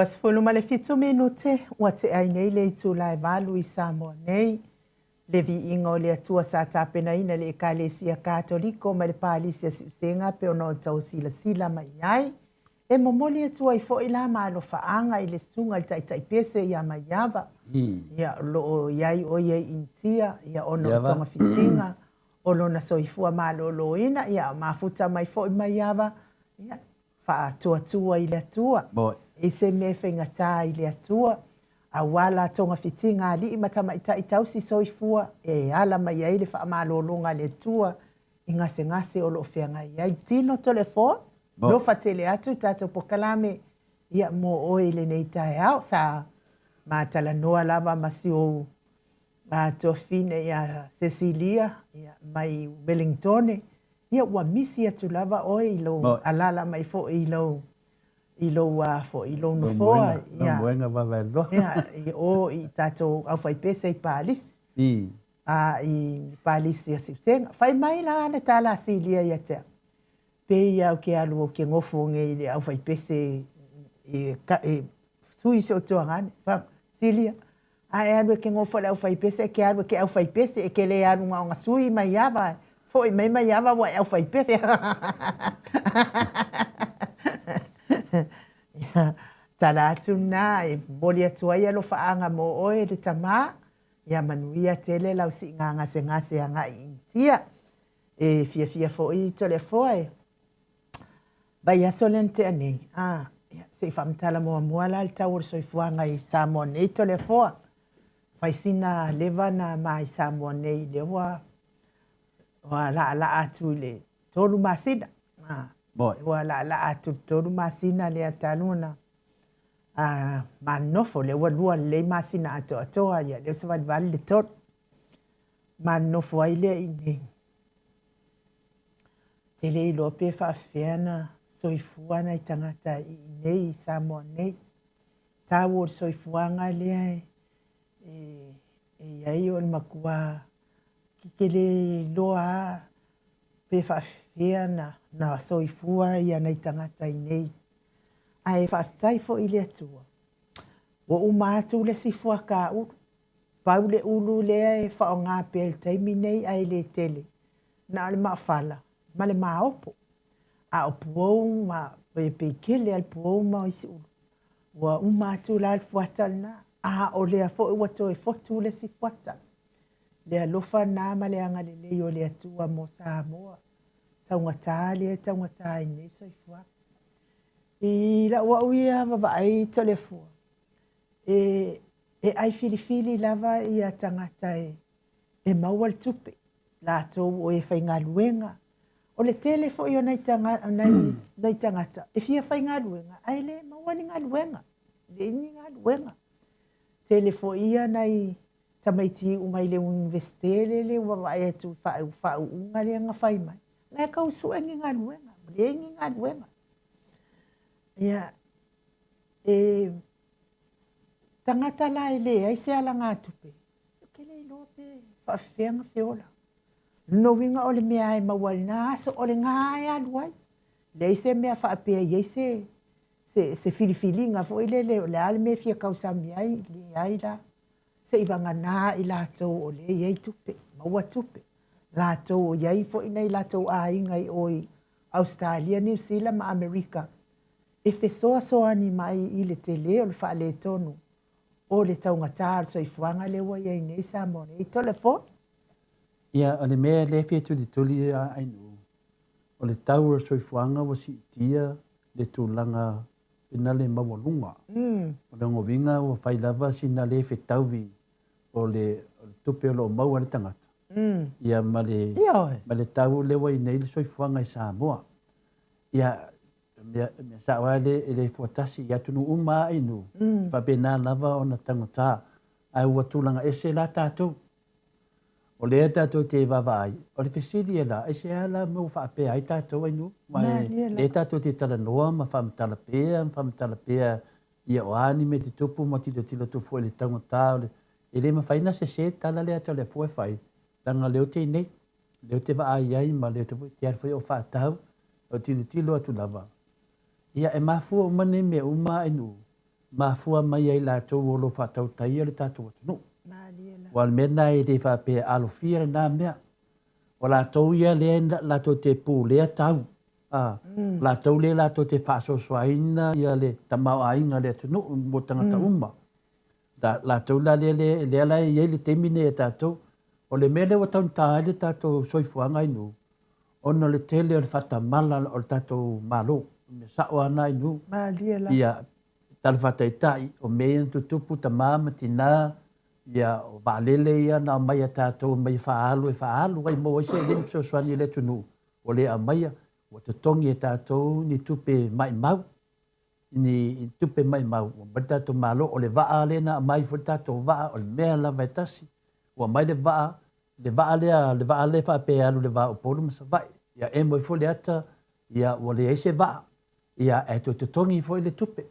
2 ma le fitu minute ua te ai nei le itu lai valu I Samoa nei. Le vi ingo le atua sa tapena ina le ekalesia katoliko ma le palisia siusenga pe ono tau sila mai ai. E momoli atua I fo ila ma alo faanga I le sunga le tai pese ia mai yava. Ia lo iai o iai intia, ia ono tonga fitinga, o lona soifua ma lo ina, ia mafuta mai fo I mai yava. Ia fa tua I le atua. E se me whaingata I le atua. A wala tonga fitinga ali matama I tausi soifua e ala mai ai le wha amalolonga le tua I ngase o lo whianga iai. Tino telefon, lo fatele atu tato pokalame ia mo oi le nei tae au sa ma tala noa lava masi o tofine ia Cecilia ia mai Wellington ia ua misi atu lava oi ilo alala mai fo ilo fo ilo no foa ia moenga vavelo ia o I tato au fai pese I palis I palis ia sipsenga fai mai la le tala Cecilia ia te pe ia o ke alu o ke ngofo nge ile au fai pese sui se o toangane fa Cecilia ai alu ke ngofo le au fai pese ke alu ke au fai pese e ke le alu nga sui mai yava foi mai yava wa au fai pese tala atu na e boli atu ai alo faanga mo oe le tama ia manuia tele lau si ngase anga intia e fia fo I telefone bai asolente ane se famtala mo moala al tawur soifuanga I Samoa nei telefone fai sina leva na mai Samoa nei le wa la atu le tolu masina wa la atu tolu masina le ataluna manofo le wa lua le masina ato ya le se va le tot manofo ai le ine tele lo pe fa fiana soifuana I tangata I nei Samoa nei tawur soifuanga le ai o makua kikele loa pe fa fiana na soifua ia nei tangata I nei ai fa tai fo ile atua o umatu le sifua ka u paule ulu le fa nga pel taimi nei ai le tele na le mafala ma le maopo a opo ma pe kele al po ma isi wa umatu la fuata na o le fo wa to fo tu le sifuata le alofa na ma le anga le yo le atua mo Samoa taungata nei soifua I la wa uia va ai telefon e ai fili lava ia tangata e mawal tupe la to o e fainga luenga o le telefo yo nei tangata e fia fainga luenga ai le mawani nga luenga le nga luenga telefo ia nei tamaiti umai le investere le wa vai tu fa unga le nga fai mai la ka usu nga luenga le nga luenga ia tangata la ele ai se ala nga tupe ke le lope fa fenga feola no winga ole me ai mawal na so ole nga ya luai le se me fa pe ye se filifilinga fo ile le al me fia causa mi ai le ai la se ibanga na ila to ole ye tupe mawa tupe la to ye fo ina ila to ai ngai oi Australia New Zealand ma America e fe so ani mai ile tele o le fa le tonu o le taungata so ifuanga le wa ye nei Samoa nei telefone ia ole me le fe tu di tuli ai no o le tau so ifuanga wa si tia le tulanga ina le mawalunga o le ngovinga o fai lava sina le fe tauvi o le tupe lo mau le tangata ia ma le tau le wa nei le so ifuanga I Samoa ia me sa wale ele fotasi ya tunu uma inu fa bena lava ona tangata ai wa tulanga ese la tato o le tato te vavai o le fesili la ese ala mo fa pe ai tato inu mai le tato te tala noa ma fa mtala pe ia o anime te tupu mo ti tilo tu fo le tangata ele ma faina se tala le ato le fo fai tanga le te nei le te va ai ma le te te fo o fa tau o tilo atu lava ia e mafu o mane me uma inu mafua mai ai latou o lo faatautaia le tatou atunuu Maliela. ua le mena e le faapea alofia lenā mea o latou ia lea latou te pulea tau latou le latou te faasoasoaina ia le tamaoaiga le atunuu mo tagata uma latou la lea la iai le temi nei e tatou o le mea le ua taunitā ai le tatou soifuaga inu ona le tele o le faatamala o le tatou malo me saʻo ana inu Maliela. ia talafataitaʻi o mea ia na tutupu tamā ma tinā ia o vaalele ia na o maia tatou mai faaalo e faaalo ai mo ai se leni fesoasoani le atunuu o le a maia ua totogi e tatou ni tupe maʻimau ni tupe maʻimau ua mai tatou malo o le vaa lena mai fo tatou vaa o le mea lava e tasi ua mai le vaa le faapea alu le vaa opolu ma savaʻi ia e moi fo le ata ia ua leai se vaa ia e totogi foi le tupe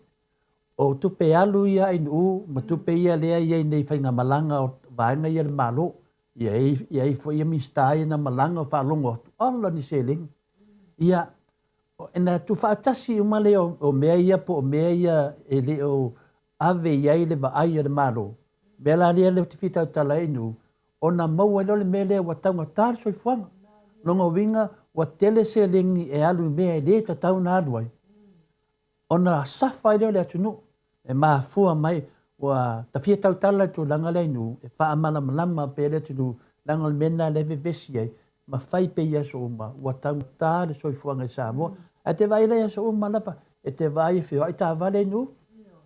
o tupe alu ia ainuu ma tupe ia lea iai nei faigamalaga o vaega ia le malo ia ai foi ia mista ia na malaga o faalogo atu ala ni selegi ia ena tufaatasi uma le o mea ia po o mea ia e le o ave iai le vaai a le malo mea la lea le te fitautala ainu ona maua i lo le mea lea ua taugatā le soifuaga logauiga ua tele selegi e alu i mea e lē tatauna alu ai ona safa i leo le atunuu e mafua mai ua tafia tautala e tulaga le ainu e faamalamalama pe le atunuu laga le mena le vevesi ai ma fai pe ia so uma ua taugatā le soifuaga i Samoa a te vai le so uma lava e te vai e whioai tāwale ainu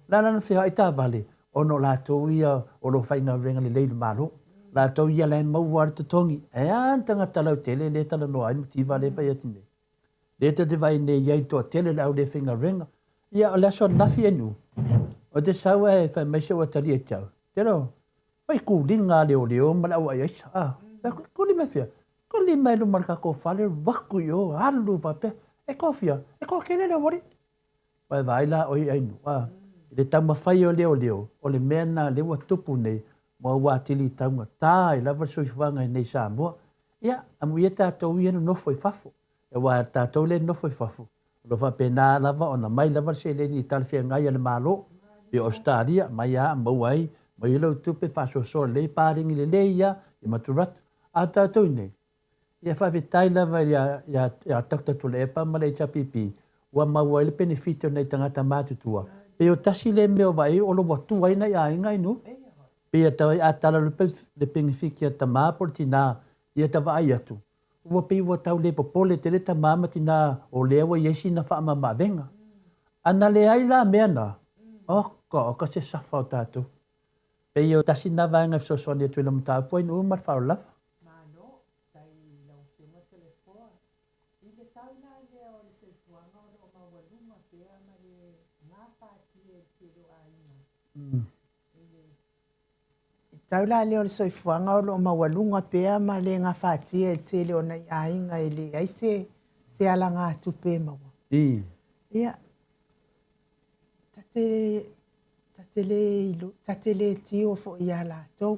lana na whioai tāwale ono latou ia o lo faigaulega lelei le malo latou ia le maua le totogi e an tagata lau tele le talanoa ai mativa le fai ati nei le te vai nei ai toʻatele le au le faigaulega ia o le aso nafi ainu o te saua e fai maise ua tali e tau telo mai kuliga leoleo ma le auai aisa kuli mai fia kuli mai luma le kakofale vaku i o alu vapea e kofia e kokelele wari vai vai la oi ainu le taumawhai o leo o le mea na le ua tupu nei ma ua atili taunga tā i lava soifanga nei Samoa ia amu ia tātou ia nofo i fafo e wa tātou le nofo i fafo lo fa pena lava ona mai lava se le ni talfia ngai le malo pe Australia mai a mauai mai lo tupe faso so le paring le leia i maturat a tātou nei ia fa vitai lava ia takta tule pa male chapipi wa mauai le benefit nei tangata matutua pe o tasi le meo vai o lo watu ai na ia ngai no pe ta atala le benefit ia tama portina ia ta vai atu ua pe ua tau le popole te le tamama tina o lewa iesi na wha mama venga. Ana le ai la mea na. Oka se safa o tātou. Pe o tasi na vanga so sonia tu ila mta po inu mar fa lava. Mano, tai lau whiunga telefoa. I le tau na lea o le seifuanga o mawaluma pea ma le ngā whātie te roa ina. Tau la leo le soifuanga o lo mawalunga pea ma le ngā whātia e te leo nei ainga e le ai se ala ngā tupe mawa. Ia, tatele tio fo ia la tau.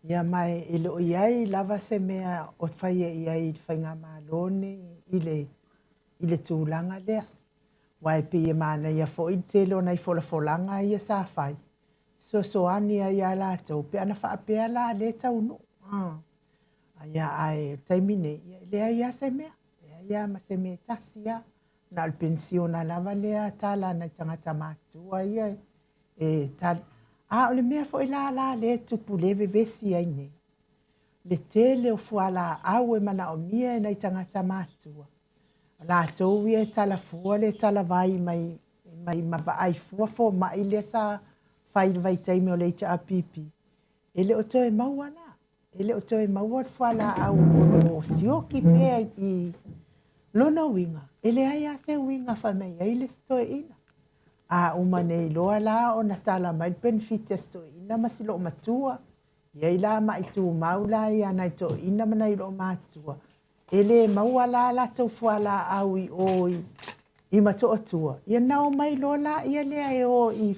Ia mai e lo iai lava se mea o whaia iai whai ngā malone i le tūlanga lea. Wai pe ia mana ia fo i te leo nei folanga ia sa whai. So ani ia la tau pe ana fa pe la le tau no ia ai taimine le ia se me ia ma se me tasia na al pensiona la vale tala na tanga tamatu ia e tal o le me fo la le tu puleve vesi ai ne le tele o fuala au e mana o mia na tanga tamatu la tau ia tala fu le tala vai mai ma vai fo ma ile sa fai vai taimi o le ita apipi. Ele o toi mauana. Ele o toi maua fuala au o sioki pea i lona winga. Ele ai a se winga fa mei ai le stoi ina. A umane i loa la o na tala mai benefit stoi ina masilo o matua. Ia i la mai tu maula i ana i to ina mana i lo matua. Ele maua la tau fuala au i oi i mato atua. Ia nao mai lola ia lea e o i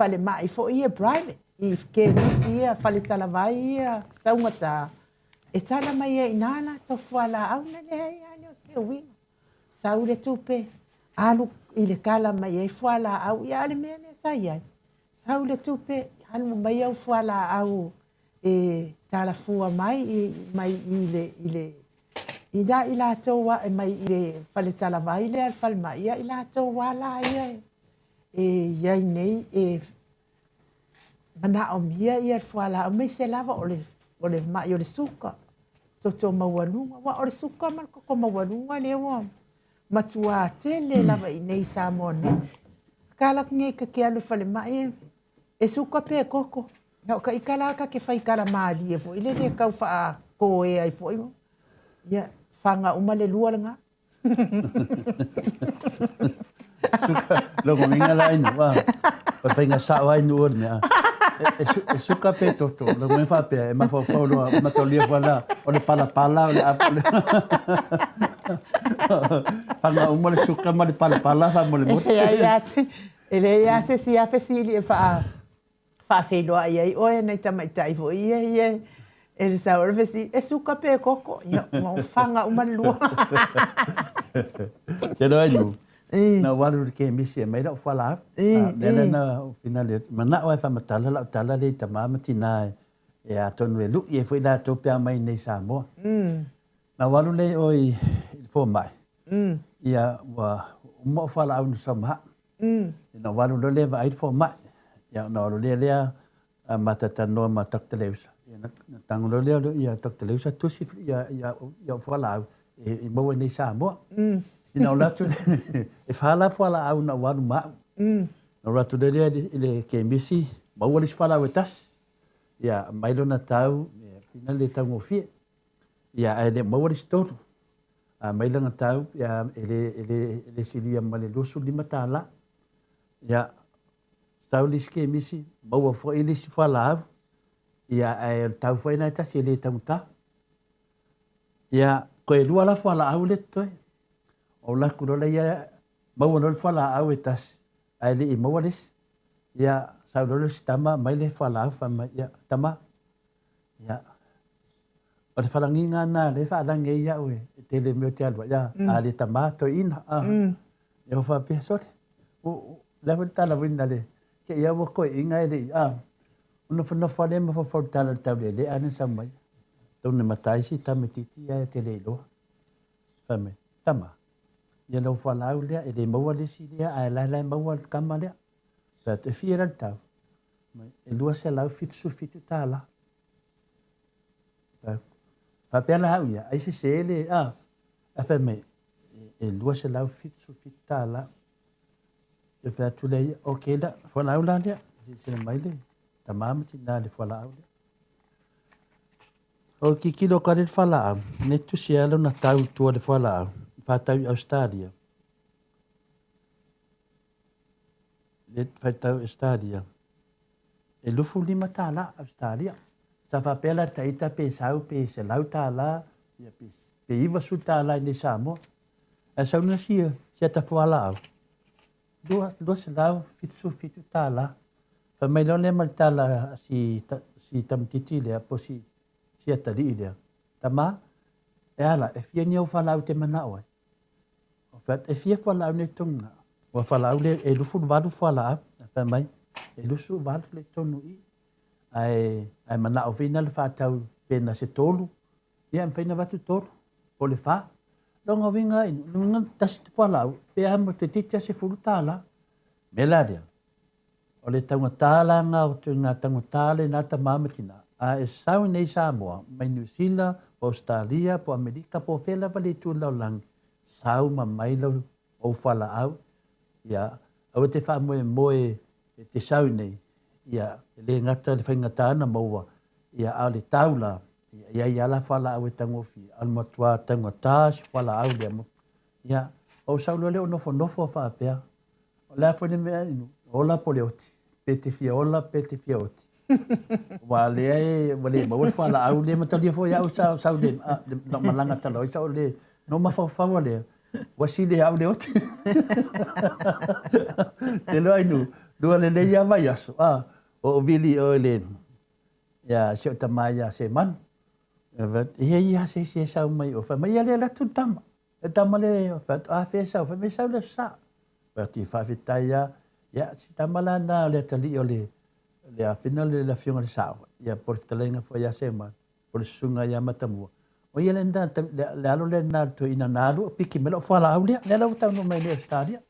fale mai fo ia private i ke nisi ia fale tala vai ia taungata e tala mai e inala to fuala au na le ia le se winga sau le tupe i le kala mai ai fuala au ia le mea ne sai ai. Sau le tupe hanu mai au fuala au e tala fua mai i le i da i la tau wa e mai i le fale tala vai le al fal mai ia i la tau wa la ia e iai nei e mana o mia ia le fuala au mai se lava o le mai o le suka toto mawanunga wa o le suka man koko mawanunga le wa matua tele lava i nei sa mone kala nge ka ke alu fale mai e suka pe koko no ka ikala ka ke fai kala mali e fo ile le ka fa ko e ai fo ia fanga uma le lua nga suka lo ko minga lai no wa pa fainga sa wai no me e suka pe toto lo me fa pe e ma fa lo ma to lia wala o le pala o le apple fanga uma le suka ma le pala fa mo le mo ia se si a fesili e fa felo ai o e nei tamaitai fo ia e sa ora si e suka pe koko ia mo fanga uma lua te lo ai na waru ke misi mai da fala nela na final mana o fa matala la tala le tamama tina e a tonu e lu e foi da to pe mai nei sa mo na waru le oi fo mai ia wa mo fala au sama na waru le vai fo mai ia na waru le matata no matakteleusa na tango le ia takteleusa tusi ia fala e mo nei sa mo ina ola tu e fala fala au na waru ma na ratu le ke misi ma wali fala wetas ya mailo na tau final le tau ngofi ya ele ma wali storu a mailo na tau ya ele silia male lusu lima tala ya tau liske misi ma wa fo ele si fala ya tau foi na tas ele tau ta ya ko e lua la fala au le toi o la kurola ia mau no fala au etas ai le mowalis ia saudolo stama mai le fala fa ia tama ia o le falanginga na le fa lange ia we tele me te alwa ia ale tama to ina e fa pe sot o la volta la winda le ke ia wo ko inga le uno fa no fa le ma fa tala table le ana samai tone matai si tametiti ia tele lo fa me tama ia lo falau lea e le maua lesi lea a e lai maua kama lea. Fa te whiera tau. E lua se lau fitu tāla. Fa pēr la hau ia. Ai se le a wha me e lua se lau fitu tāla. E wha tu lea o ke la falau la lea. Se mai le. Ta mamati na le falau lea. O ki kilo kare le falau. Ne tu se alo na tau tua le falau. Fatau Australia. Le fatau Australia. E lufu lima tala Australia. Sa fa pela taita pe sau pe se lau tala ia pe iwa su tala ni Samoa. A sau na sia ta fuala au. Dua se lau fitu tala. Fa mai lo le mal tala si tamtiti le po si tali le. Tama e ala e fia ni au fala au te mana oi. Fat e fia fala au ne tunga. Wa fala au le e lufu vadu fala fa mai e lusu vadu le tonu i. Ai mana o fina le fatau pena se tolu. Ia am fina vatu tolu. O le fa. Longa winga inu. Lunga tas fala au. Pe amo te titia se furu tala. Melaria. O le taunga tala nga o te ngā taunga tala nā ta mamatina. A e sau nei Samoa. Mai New Zealand, po Australia, po Amerika, po fela vale tu lau lang. Sau ma mailo o fala au. Ia, au te wha moe te sau nei. Ia, le ngata le whaingata ana maua. Ia, au le taula. Ia la fala au e tangofi. Almatua tangata si fala au le amu. Ia, au saulo le o nofo whaapea. O lea whane mea inu. Ola pole oti. Pete fia ola, pete fia oti. Wa le e, wale maua fala au le matalia fo ia au sau le. No malanga tala, sau le. No mawhawhawa lea. Wasi le au le oti. Te loa inu. Dua le le ia mai aso. O vili o le. Ia seo tamai ia se man. Ia se sau mai o. Mai ia le la tu tama. E tama le. A fe sau. Fe me sau le sa. pa ti fa fitaya ya si tamala na le tali ole le a final le fionga sa ya por talenga fo ya sema por sunga ya matamu o ia le nda le alo le na to ina nalu piki melo fo la aulia le la ta no mai le stadia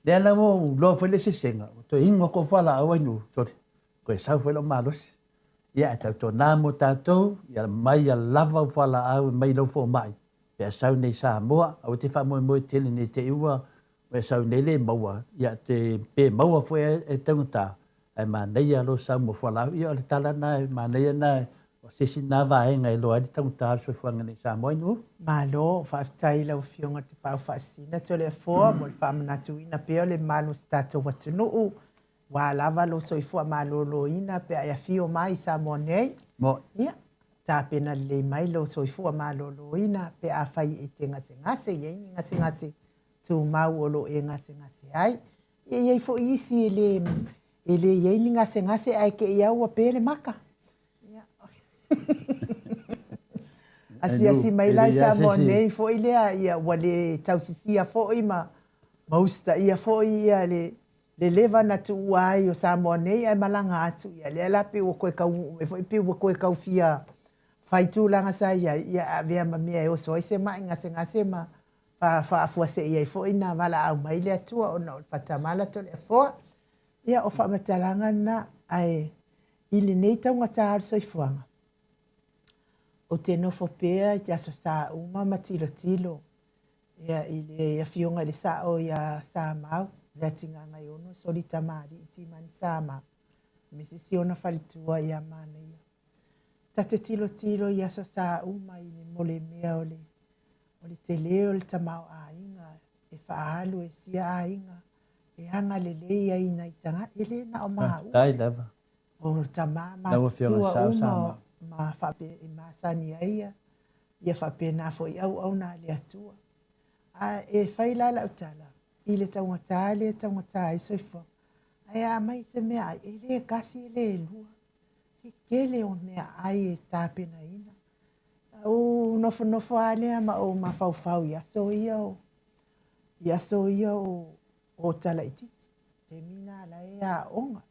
le la mo lo fo le sisenga to ingo ko fo la au nu so ko sa fo lo malos ya ta to na mo ta to ya mai ya lava fo la au mai lo fo mai ya sa nei sa mo au te fa mo te ni te ua we sa nei le mo ya te pe mo fo e tangta ai ma nei ya lo sa mo fo la ia le tala na ma nei na o sisi na va e ngai lo ai tangta so fo ngani sa mo nu Malo, whaatai lau fionga te pau whaasina to le fōa, mo le whaamanatu ina peo le malo stato watunuu. Wā lava lo soifua malo lo ina pe ai a fio mai sa mo nei. mo Ia, tā pena le mai lo soifua malo lo ina pe a whai e te ngase, iei ngase tu mau o lo e ngase ai. Iei fo isi e le iei ngase ai ke iau a pele maka. Ia. Asi mai lai sa mo nei fo ilea ia wale tausisia fo ima mausta ia fo ia le leva na tu ai o sa mo nei ai malanga atu ia le lape o koe kau e fo ipi o koe kau fia fai tu langa sa ia vea mamia e o so ise mai ngase ma fa fo se ia fo ina wala au mai le atu o no fatamala to le fo ia o fa matalanga na ai ili nei taunga taar so ifuanga o te nofo pea te aso sa uma matilo ia ia fionga le sa o ia sa mau le tinga ngai ono soli tamari ti man sa ma misisi ona falitua ia mana ia tate tilo ia so sa uma i le mole mea o le teleo le tamau a inga e faalu e sia a inga e anga le leia ina i tanga ele na o maa tai lava o tamama Laua fionga sa sama ma fape e masani ia fape na fo au na le atua a e faila la utala i le taungata i soifo ai a mai se mea e le kasi le lua ke le o mea ai e tape na ina o nofo ale ma o ma fau ia so ia o tala ititi te mina la ea onga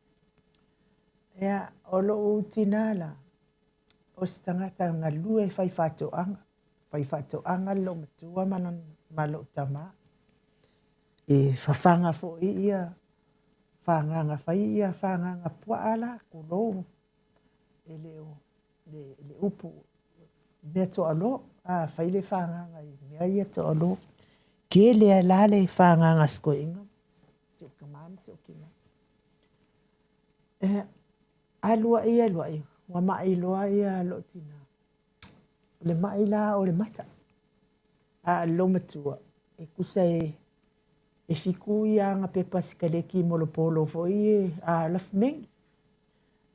ea o lo utinala o se tangata ngā lua e whai whatoanga lo matua malo tama. E whawhanga fo ia, whanganga whai ia, whanganga puala, kulo, e le upu, mea to alo, whai le whanganga i mea ia to alo, ke lea lale whanganga sko inga, seo kamama, seo kina. Alua ia, wa mai loa ia lo tina. Le mai la o le mata. Lo matua. E kusa e fiku ia nga pepa sikaleki mo lo polo fo i lafmengi.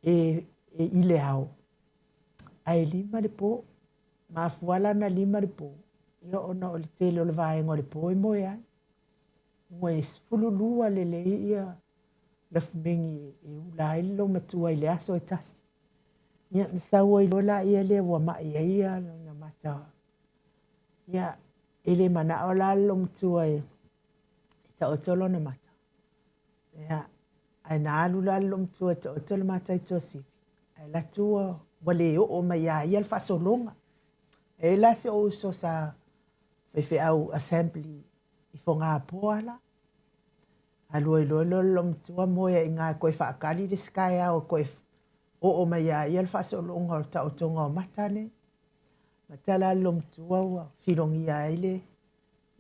E ile hao. Ai lima le po. Ma fuala na lima le po. Ia ona o le tele o le vaenga le po i mo ia. Mo e sfululua le ia lafmengi e ula ilo matua ile aso e tasi. Ia sawa i lola ia le wa mai ia na mata. Ia ele mana ola lo mtua e ta otolo na mata. Ia ai na alula lo mtua ta otolo mata i tosi. Ai la tua wale o mai ia fa solonga. E la se o so sa fe au assembly i fonga poala. Alua i lo mtua mo ia inga koe fa akali de skaya o koe o mai ia le faso longa ta o tonga o matane matala lom tua filongi ai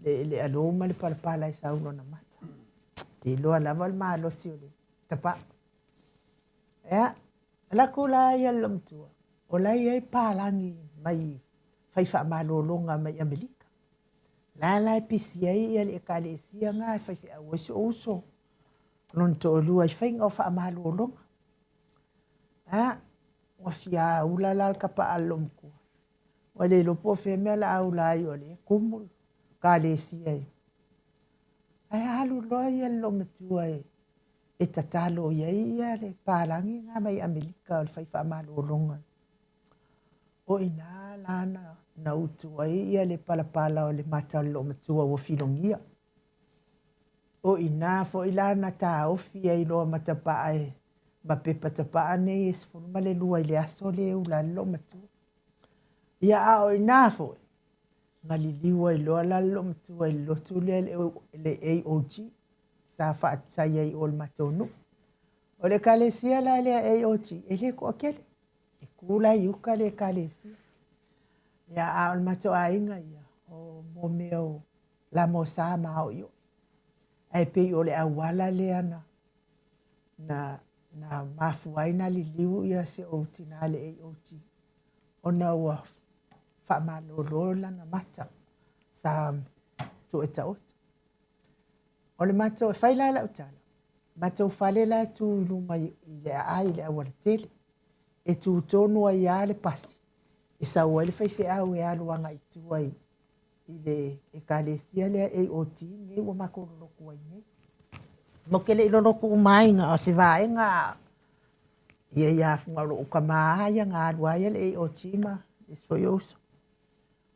le aloma le palapala i sauno na mata te loa lava le malo si o le tapa la kula ia lom tua o lai ai palangi mai fai fa malo longa mai Amerika la pisi ai ia le kalesia nga fai au so non to lua fai nga fa malo longa wa fia ulala kapa alomku wale lopo fe mela aulai ole kumul kalesi ai halu loia lometua e tatalo ia le palangi nga mai Amerika o fai fa malo longa o ina lana na utu ai ia le palapala o le mata lometua o filongia o ina fo ilana ta ofi ai loa matapa e ma pepa tapa nei e sifuru ma le lua i le aso le ula lo matu. Ia a o ina fo nga liliwa i loa la lo matu ai lotu le AOG sa whaatai ai o le matonu. O le kalesia la le AOG e le ko akele. E kula i uka le kalesia. Ia a o le mato a inga ia o mo meo la mo sa ma o yo. Ai pe o le awala le ana na mafuaina li liu ia se o tina le AOG. Ona ua whamalolola na mata sa tu e taotu. O le mato e whaila la utala. Mato whale la tu luma i le ai le awala tele. E tu tonu ai a le pasi. E sa ua le whaiwhi au e aluanga i tu ai i le e kalesia le AOG nge ua makoroloku ai nge. Mokele ilo roku umai nga o se vaenga ia ia fungaro o kamaaya nga aluaya le AOG ma isfoyoso.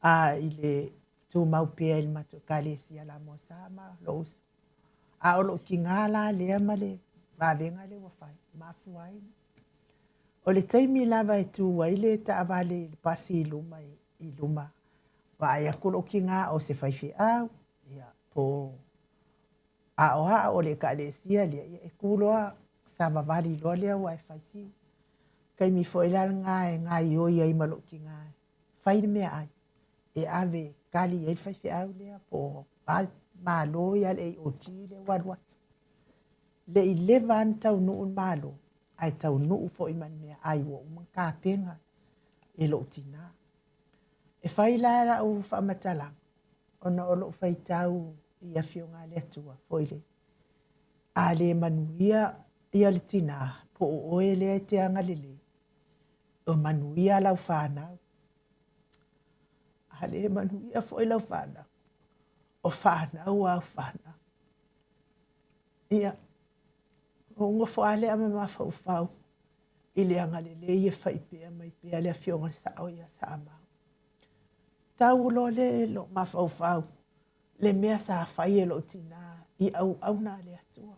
A ile tu mau pia il mato kalesia la mo sama lo usa. A o lo ki ngala le amale va venga le wafai mafuai. O le taimi lava e tu waile ta avale pasi iluma. Wa ia kulo ki nga o se faifi au ia po a o le kalesia le e kuloa sa vavali lo le wa faisi. Kai mi foi la nga yo ia i malo ki nga. Fai me ai. E ave kali e faifi au le po malo ia le o ti le wadwat. Le i levan tau nu un malo. Ai tau nu fo i man mea ai wo man ka penga e lo tina. E fai la u fa matala. Ona o lo fai tau ia fionga le atua fo ile. A le manuia ia le tina po o e le te anga lele. O manuia lau whanau. A le manuia fo i lau whanau. O whanau au whanau. Ia. O ngā whaale ama mawhau i le anga le ia whaipea mai pea le fionga sa o ia sa amau. Tau lo le lo mawhau le mea sa whai e lo tina i au na le atua.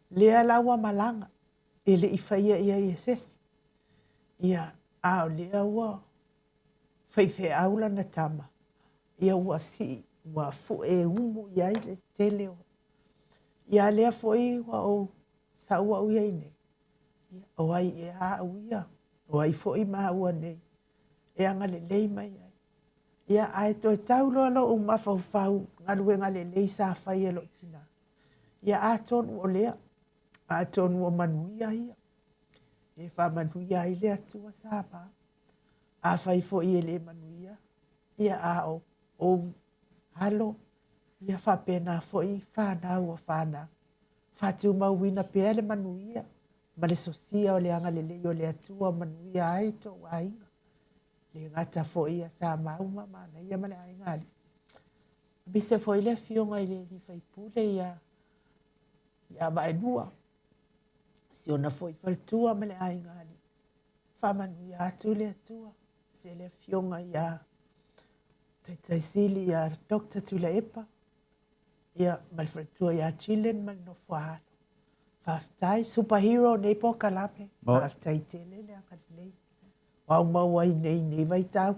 Lea lawa malanga e le i whaia ia i sesi. Ia au lea ua whaife aula na tama. Ia ua si ua fu e umu ia i le teleo. Ia lea foi ua o sa ua uia ine. O ai e a uia. O ai foi maa ua nei. E anga le lei mai ai. Ia ai to tau lo lo o mawhau ngalue ngale lei sa whai e lo tina. Ia a tonu o lea. A tonu o manuia ia. E wha manuia i lea tua sa pa. A whai foi e le manuia. Ia a o halo. Ia wha pena foi whanau o whanau. Fatu mauina pea le manuia. Ma le sosia o le anga le lei o le atua manuia ai to wainga. Le ngata fo ia sa mauma mana ia male ai ngali. Bise fo ile fionga ile ni fai pule ia mai bua. Si ona fo i faltua male ai ngali. Fa manuia atu le atua. Se le fionga ia taisili ia Dr. Tula Epa. Ia malfaltua ia chilen mal no fuahalo. Faftai superhero nei po kalape. Faftai tele le akadlei. Wau mau ai nei vai tau.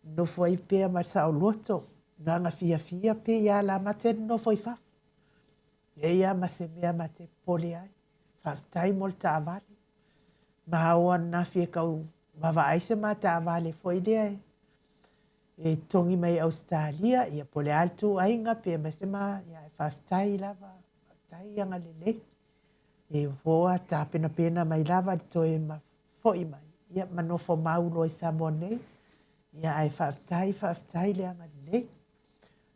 No foi pea ma sa o loto. Nganga fia pe ia la maten no foi faf. E ia ma se mea ma te pole ai. Faftai molta avale. Ma hawa na fia kau wawa aise ma ta avale foi lea e tongi mai Australia. Ia pole altu ainga pe ma se ma ia faftai lava. Faftai anga lele. E voa ta pena mai lava di toe ma foi mai. Ia manofo maulo i Samoa ia ai whaftai le anga nei.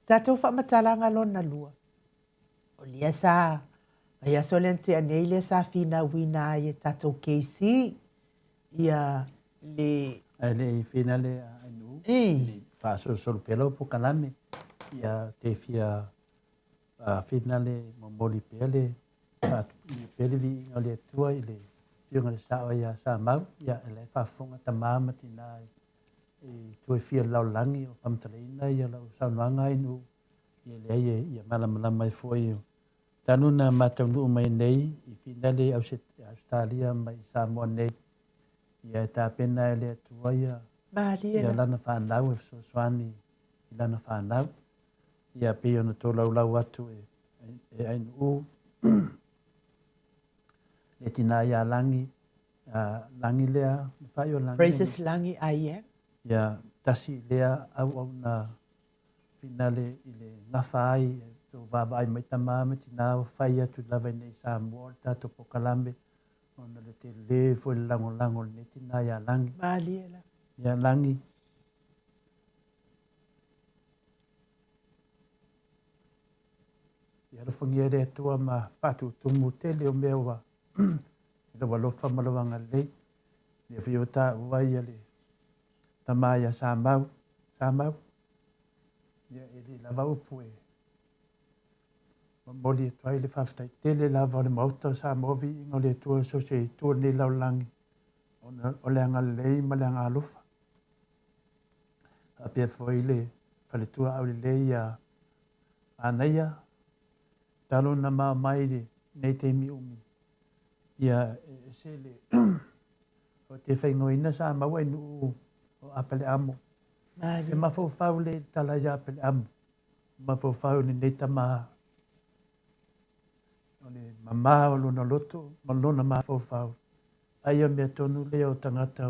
Tātou whamatalanga lona lua. O lia sa, ia solente a nei le sa fina wina i tātou keisi. Ia le... Le fina le anu. Le whaso solo pelo po kalame. Ia te fia fina le momoli pele. Pele vi inga le tua i le fionga le sao ia sa mau. Ia le whafonga ta mama tina tue fia lau langi o pamtaleina ia lau saunuanga inu ia le ai ia malamalama i foi tanuna mataunuu mai nei i finale Australia mai Samoa nei ia e tapena e le atua ia ia lana whanau e fesoasoani i lana whanau ia pe ona tō laulau atu e ainu le tina ia langi lea whai o langi Praises langi ai ia tasi lea au na finale i le ngafa ai tō vava ai mai tamama tina o whai atu lava nei Samoa tato Pokalame ona le te le foi lango le tina ia langi ia langi ia rofangia le atua ma whatu tumu tele o mea wa ila walofa malawanga lei le whiota uai le tamaya Samau ia ele lava upu e moli e tuai le whaftai tele lava le mauta Samovi ingo le tua so se tua ne laulangi o le anga lei ma le anga alofa a pia foi le whale tua au le lei a anaia talo na maa mai le nei te mi umi ia se le o te whaingoina Samoa inu o apale amo e mawhau le tala ia apale amo mawhau le nei tamaha o le mama o luna loto ma luna mawhau aia mea tonu leo tangata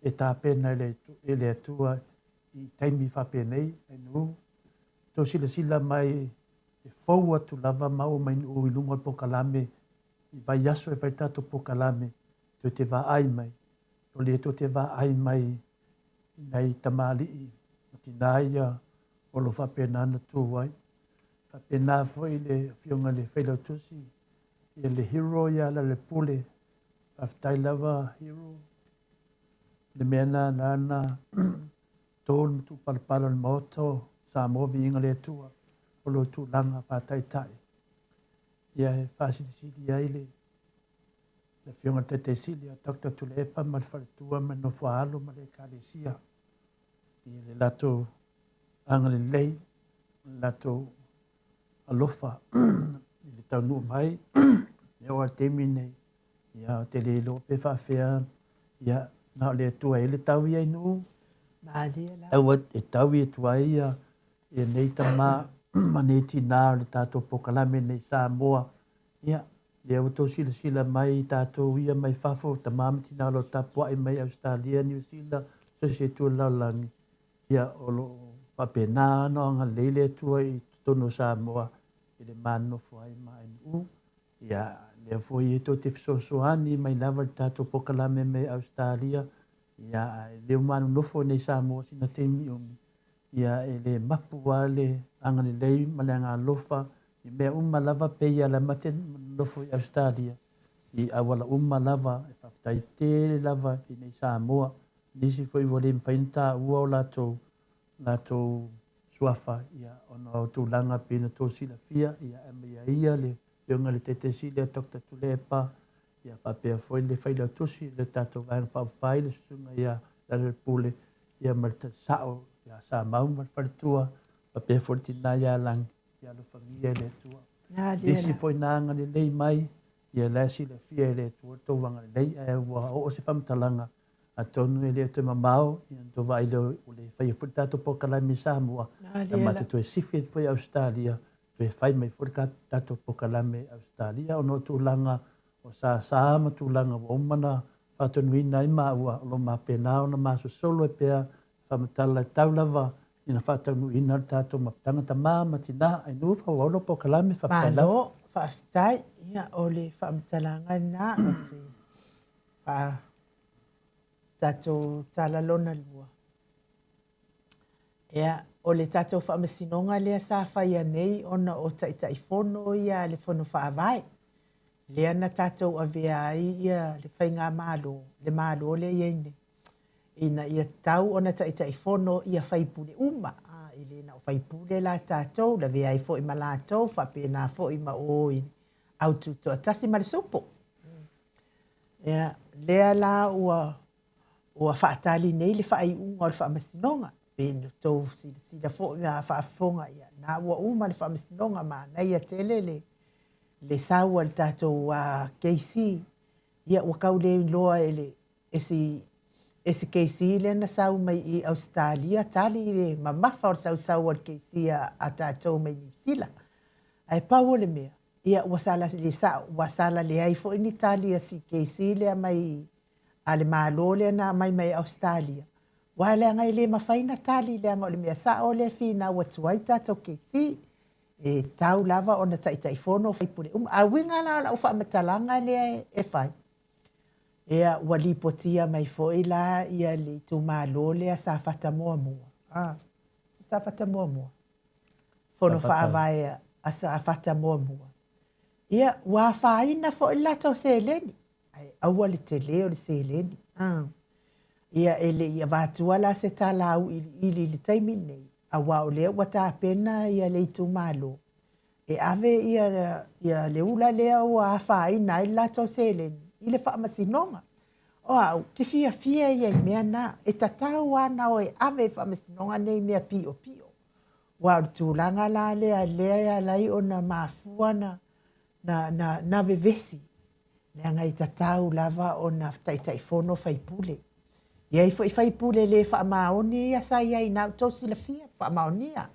e tāpena e le atua i taimi whapenei enu tō sila mai e fau atu lava mau mai o i lunga Pokalame i vai aso e vai tato Pokalame tō te wā ai mai o le tō te wā ai mai nei tamali i o tina ia o lo whapena ana tūwai whapena foi le whionga le whailau tusi ia le hero ia la le pule whaftai lava hero le mena nana tōl mutu palapala le maoto Samovi inga le atua o lo tu langa whatai tai ia e whasitisiri ai le whionga tete sili a Dr. Tulepa ma le whaletua ma no whaalo ma le kālesia ia le lato anga le lei lato alofa i le taunu mai e o temi nei ia te le lo pe whawhea ia na le tua e le tau ia inu au e tau i tua ia e nei tama ma nei tina le tato Pokalame nei Samoa ia le auto sila mai tato ia mai fafo tamama tina lo tapua i mai Australia New Zealand so se tu laulangi ia o lo papena no anga lele tua i tono Samoa i le mano fuai mai ia le foi e to te sosoani mai lava tato Pokalame mai Australia ia le manu nofo nei Samoa sina temi ia le mapu wale anga le lei malanga lofa i mea lava pe ia la mate nofo i Australia i awala lava e whaftai te lava i nei Samoa nisi foi wale mwhainta ua o lato suafa ia ona o tūlanga pina tō sila fia ia ia le peonga le tete sila Dr. Tulepa ia papea foi le whaila tusi le tato vana whawhai le sunga ia le pule ia marta sao ia sa mau marwharitua papea foi tina ia lang ia lo familia le tua nisi foi nanga le lei mai ia le sila fia le tua tō wanga le lei ai ua o se whamtalanga a tonu e lea te mamao i anto vai leo o le whai futi tato Pokalame Samoa a mata tu e sifi foi Australia tu e whai mai futi tato Pokalame Australia o no tūlanga o sa ma tūlanga wa omana whatanuina i maua o lo mapena o na maso solo e pea whamatala tau lava i na whatanuina tato mawhtanga ta mama tina ai nufa o lo Pokalame whaftai lava. Malo, whaftai, ia o le whamatalanga na o te tato tala lona lua. Ea, o le tato whamasinonga lea sa whaia nei ona o taitai fono ia le fono whaavai. Lea na tato a vea ai ia le whainga malo, le malo le ieine. Ina ia tau ona taitai fono ia whaipule uma. Ile na whaipule la tato, la vea i fo i malato, whapena fo i ma oi. Au tu to tasi mare sopo. Ea, lea la ua whaatali nei le whai unga o le whamasinonga. peno tau sila fo na whaafonga ia. Nā ua uma le whaamisinonga mā nei a tele le saua le tātou KC. Ia ua kau le loa ele esi KC le na sau mai i Australia. Tali le mamafa o saua le KC a tātou mai New Zealand. Ai pau le mea. Ia wasala le sa wasala le ai fo ini Italia si KC le mai ale malo le na mai Australia. Wale ngai le mafaina tali le ngol me sa o le fina watuaita to KC e tau lava ona tai fono fai pule a winga la ufa metalanga le e fai. Ia wali potia mai foi la ia le tu malo le sa fata mo. Sa fata mo. Fono fa vai a sa fata mo. Ia wa faina fo la to seleni. Ai awale tele o seleni. Ia ele ia vatua la se talau ili le taimi nei. A wao lea wata pena ia le tu malo. E ave ia le ula lea o a faina i la to seleni. Ile wha masinonga. O au, te fia ia i mea na. E tatau ana o e ave wha masinonga nei mea pio. Wao tūlanga la lea lai o na mafua na vevesi. Nea ngai tatau lava o na tai fono fai pule. Ia i fai pule le wha maoni ia sa ia i nau tau sila fia wha maoni ia.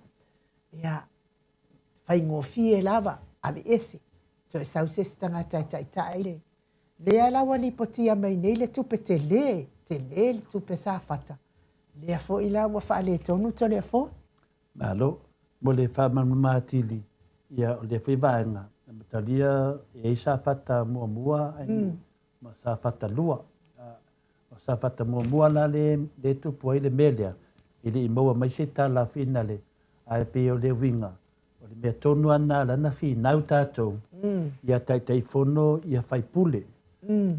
Ia fai ngō fie lava ave ese. To e sau se stanga tai le. Lea lawa li potia mai nei le tupe te le tupe sa fata. Lea fo i lawa wha le tonu to lea fo. Malo, mo le wha manumatili ia o le whi vaenga. Matalia e isa fata mua ma sa fata lua. Sa fata mua la le tupu ai le melea. Ili i maua mai se tala fina le ai pe o le winga. O le mea tonu ana lana fi nau tātou. Ia tai fono ia fai pule.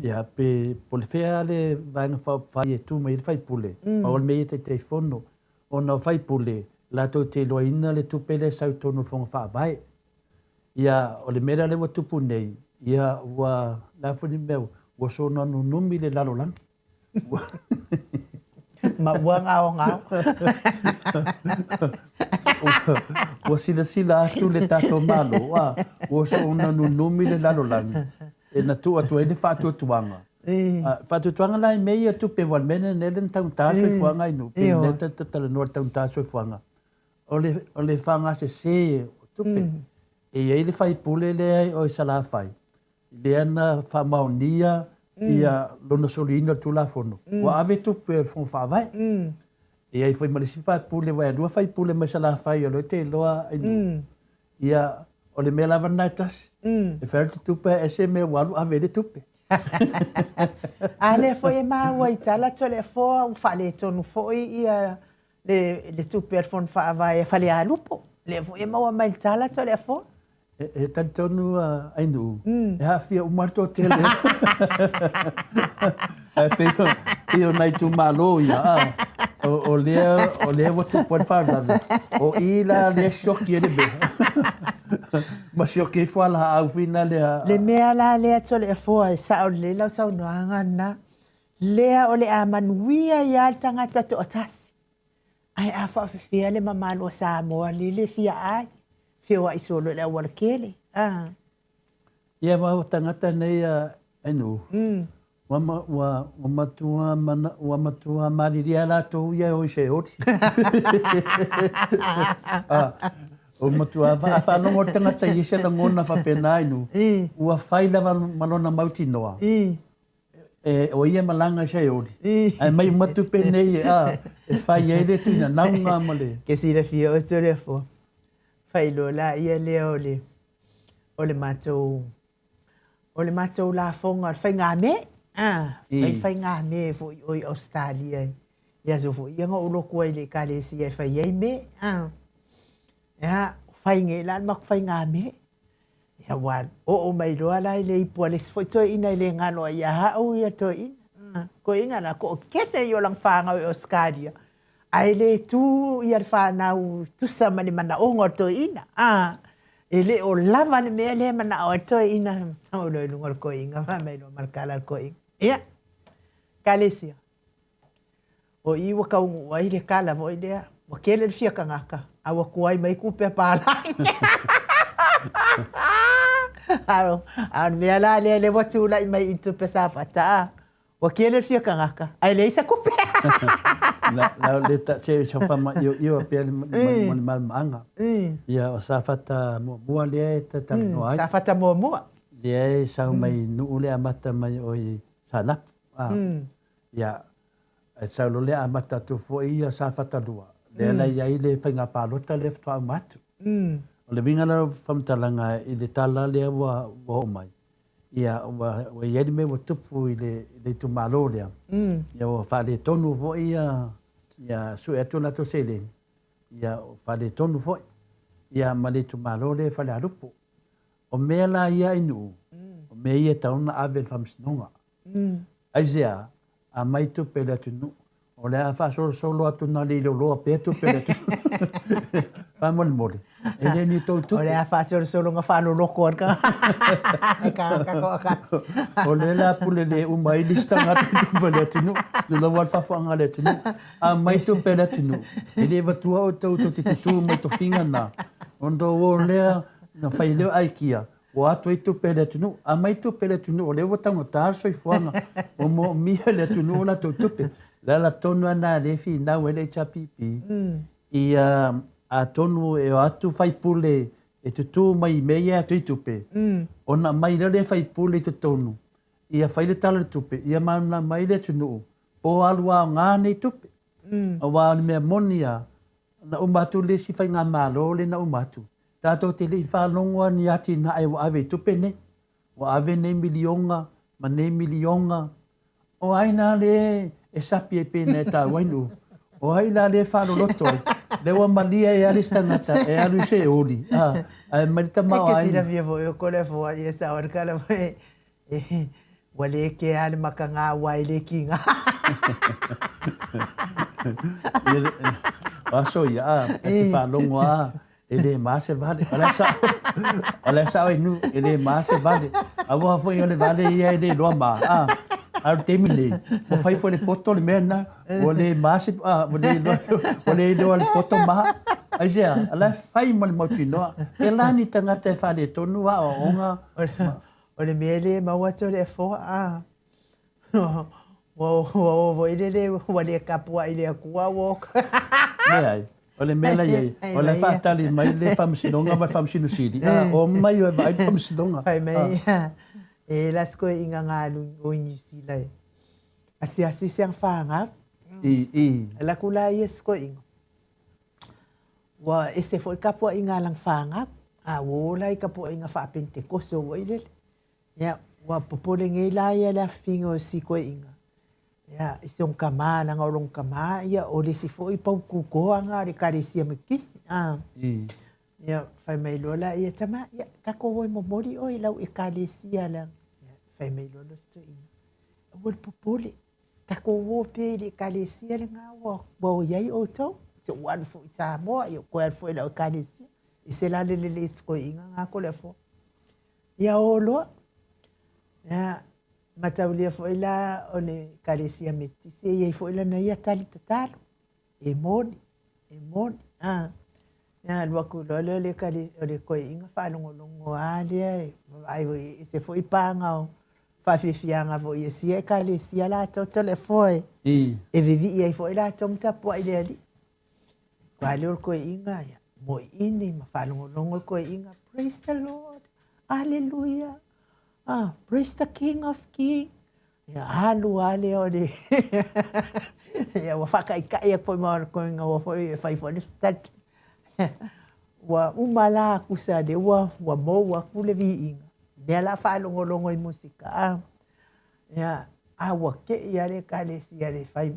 Ia pe polifea le vaenga fai e tu mai fai pule. Pa o le mea tai fono. O na fai pule. La tau te loa ina le tupele sau tonu fonga wha vai. Ia o le mea le wa tupu nei. Ia wa lafuni meu. Wa so nanu numi le lalo lang. Ma ua ngao. Wa sila atu le tato malo. Wa so nanu numi le lalo lang. E na tu atu e le whātua tuanga. Whātua tuanga lai mei atu pe wal mene nelen taun tāsoi fuanga inu. Pe neta tatala noa taun tāsoi fuanga. O le whanga se tupe. E ei le whai pule le ai o i sala whai. Le ana whamaunia ia lona solina tu la fono. Wa ave tupe fon whawai. E ai whai malisi whai pule wai adua whai pule mai sala whai o lo te loa inu. Ia o le mea lava naitas. E whai tupe e se me walu ave le tupe. A le foi e maua i tala to le foa u whale tonu foi ia le tupe al fon whaavai e whale a lupo. Le foi e maua mai tala to le foa. E tantonu ainu. E hawhia umarto tele. Peo nai tu malo ia. O lea watu pon whanave. O ila lea shoki e le be. Ma shoki e whala au fina lea. Le mea la lea to le foa e sao le lau sau noanga na. Lea o le a manuia i al tangata to atasi. Ai a whawhawhia le mamalo sa moa le fia ai. Whiwa i solo le awara kele. Ia maua tangata nei ainu. Wa matua mariria la tō ia o se ori. O matua whanongo tangata i se langona whapena ainu. Ua whaila manona mauti noa. O ia malanga se ori. Ai mai matu penei e whai eire tuina naunga male. Ke sira fia o tore fo. Whailo la ia lea o le matou la fonga whai ngā me. Whai ngā me fo i Australia. Ia so fo ia ngā ulokua i le kalesi e whai ei me. Ia whai nge lan mak whai ngā me. Ia wan o mai roa la i le ipua le sfoi toi ina i le ngano ia hau ia toi ina. Ko inga na ko kete i o lang whanga i Australia. Ai le tu ia le whanau tusa mani mana ongo to ina. E le o lava le mea le mana o to ina. O lo ilunga ko inga. Mai lo markala ko inga. Ia. Kalesia. O iwa kaungu wa ile kala vo ilea. Wa kele fia kangaka. Awa kuai mai kupe palai. Aro mea la le watu la mai itu pesa pata. Wa kele fia kangaka. Ai le isa kupe. La le ta che chofama yo pe mal manga. Ya osafata mo le ta no ai. Safata mo. Le sa mai nu le amata mai oi sanap. Ya sa lo le amata tu fo ia safata dua. Le la ia ile fainga palota le fa matu. O le vinga na famtalanga i le tala le wa mai. Ia wa ia me wa tupu i le tu malo le. Ia wa fa le tonu fo ia su e tona to sele. Ia fa le tonu fo. Ia ma le tu malo le fa le alupo. O mea la ia inu. O mea ia tauna ave famsinonga. Aizea a mai tu pele tunu. O le a fa solo atu na le lo pe tu pele tunu. Fa mole. E le ni tau tu. O le a fa solo nga fa lo loko ka. O le la pule le umai lista nga tu pele tunu. Le la wal fa fa nga le tunu. A mai tu pele tunu. E le vatua o tau to tu mai to finga na. Ondo o le na fai le aikia. O atu i tu pele tunu. A mai tu pele tunu. O le watanga tarso i fuanga. O mo mia le tunu o la tu tupe. La tonu ana le fi na wele chapipi. I a tonu e atu fai pule e tu mai meia tu tupe. Ona mai le fai pule tu tonu. Ia fai le tala tupe. Ia mana mai le tunu. Po alua ngane tupe. Awa me monia na umatu le si fai ngā malo le na umatu. Tato te le whanonga ni ati na ai wa ave tupe ne. Wa ave ne milionga, ma ne milionga. O aina le e sapi e pene e tā wainu. O aina le whanoroto. Le wa malia e aristangata e alu se oli. Ai marita mao aina. aina. E ke sira via vo e kore fo a sa warkala vo wale ke ale makanga wai le kinga. Aso ia, e whanongo a. Ele mase vale. Olha sa inu, ele mase vale. Avo foi ele vale ia ele loa ma. Ar terminei. O fai foi le poto le mena, o le mase o le do le poto ma. Ai já, ela fai mal motino. Ela ni tanga te fale tonu a onga. O le mele ma wato le fo Wo ele le kapua ile akua wo. Nei. Ole mela ye, ole fatali mai le famsinonga mai famsinu sidi. O mai o vai famsinonga. Pai mai. E las ko inga ngalu o New Zealand. Asi siang fanga. La kula yes ko inga. Wa ese foi kapo inga lang fanga. Wo lai kapo inga fa Pentecost o ile. Ya, wa popole ngela ya la fingo si ko inga. Ya, isong kama na ngolong kama ya o le si foi pau kuko anga re karesia me kisi. Ya, fai mai lola ia tama ya kako wo mo mori o ila e karesia la. Ya, fai mai lola sto ina. O popole kako wo pe le karesia le nga wo yai o to. So wan fo sa mo yo ko fo ila karesia. E se la le sko inga nga ko le fo. Ya o lo. Ya mataulia fo ila o le karesia metisi e fo ila na ia tali tatalo e moni ya lua kulole le kali o le koi inga whanongolongo ale ai se fo ipanga o whawhiwhianga fo ia sia e karesia la tau telefoi e vivi ia fo ila tau mtapua ile ali kwa le o koi inga ya mo ini ma whanongolongo koi inga praise the Lord hallelujah. Praise the King of Kings. Ya halu ale ode. Ya wafaka ikai foi mar ko nga wa foi fai foi stat. Wa umala kusade wa mo wa kulevi inga. Dela falo ngolongo i musika. Ya wa ke ya le kale si ya le fai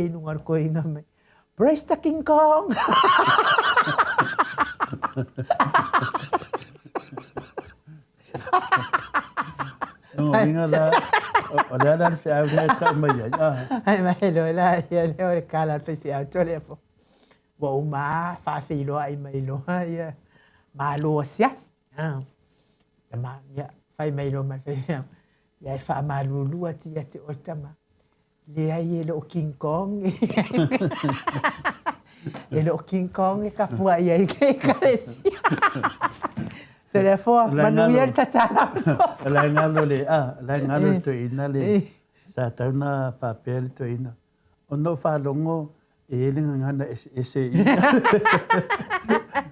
nungar ko inga me. Praise the King Kong. No, vinga la. Olha lá se a mulher tá mais ai mai lo la ya le kala fe fi telefo. Wo ma fa fi lo ai mai lo ya. Ma lo sias. Ma ya fai mai lo ma fe ya fa ma lu lu ati o tama. Le ai lo King Kong. e lo King Kong e ka pua ia i ke karesia. Telefon, manuia ta tala. La ngalo le la ngalo to ina le sa tauna fa pel to ina. Ono fa longo e linga ngana ese.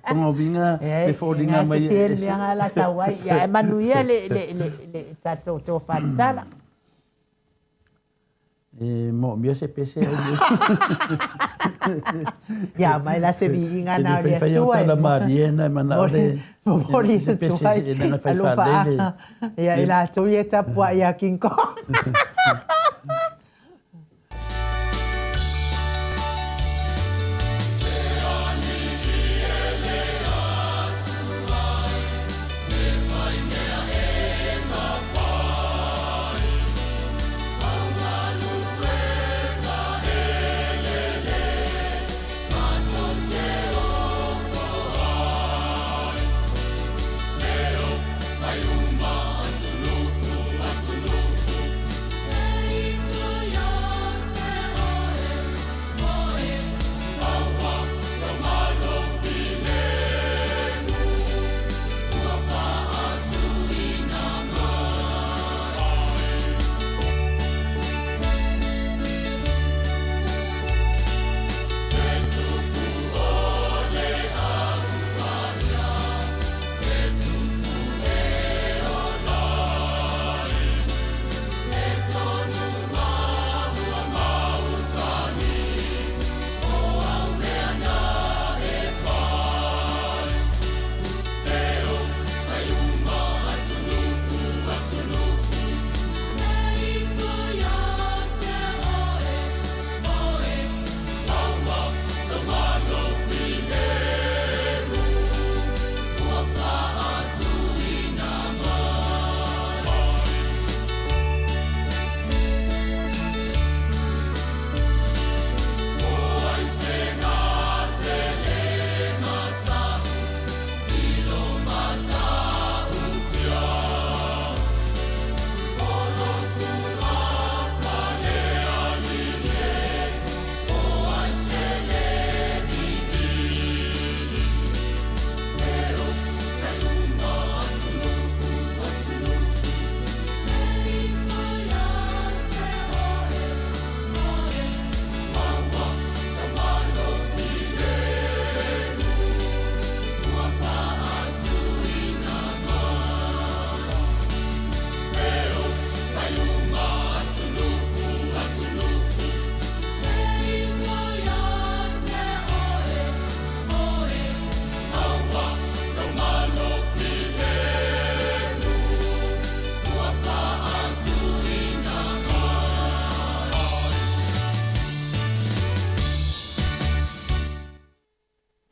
Kongo vinga e fodinga mai. Se le nga la sawai ya manuia le ta to fa tala. Mo mia se pese ya mai la se vi inga na le tua la mariena mana le mori se tua na fai fa le ya ila to yeta pua ya King Kong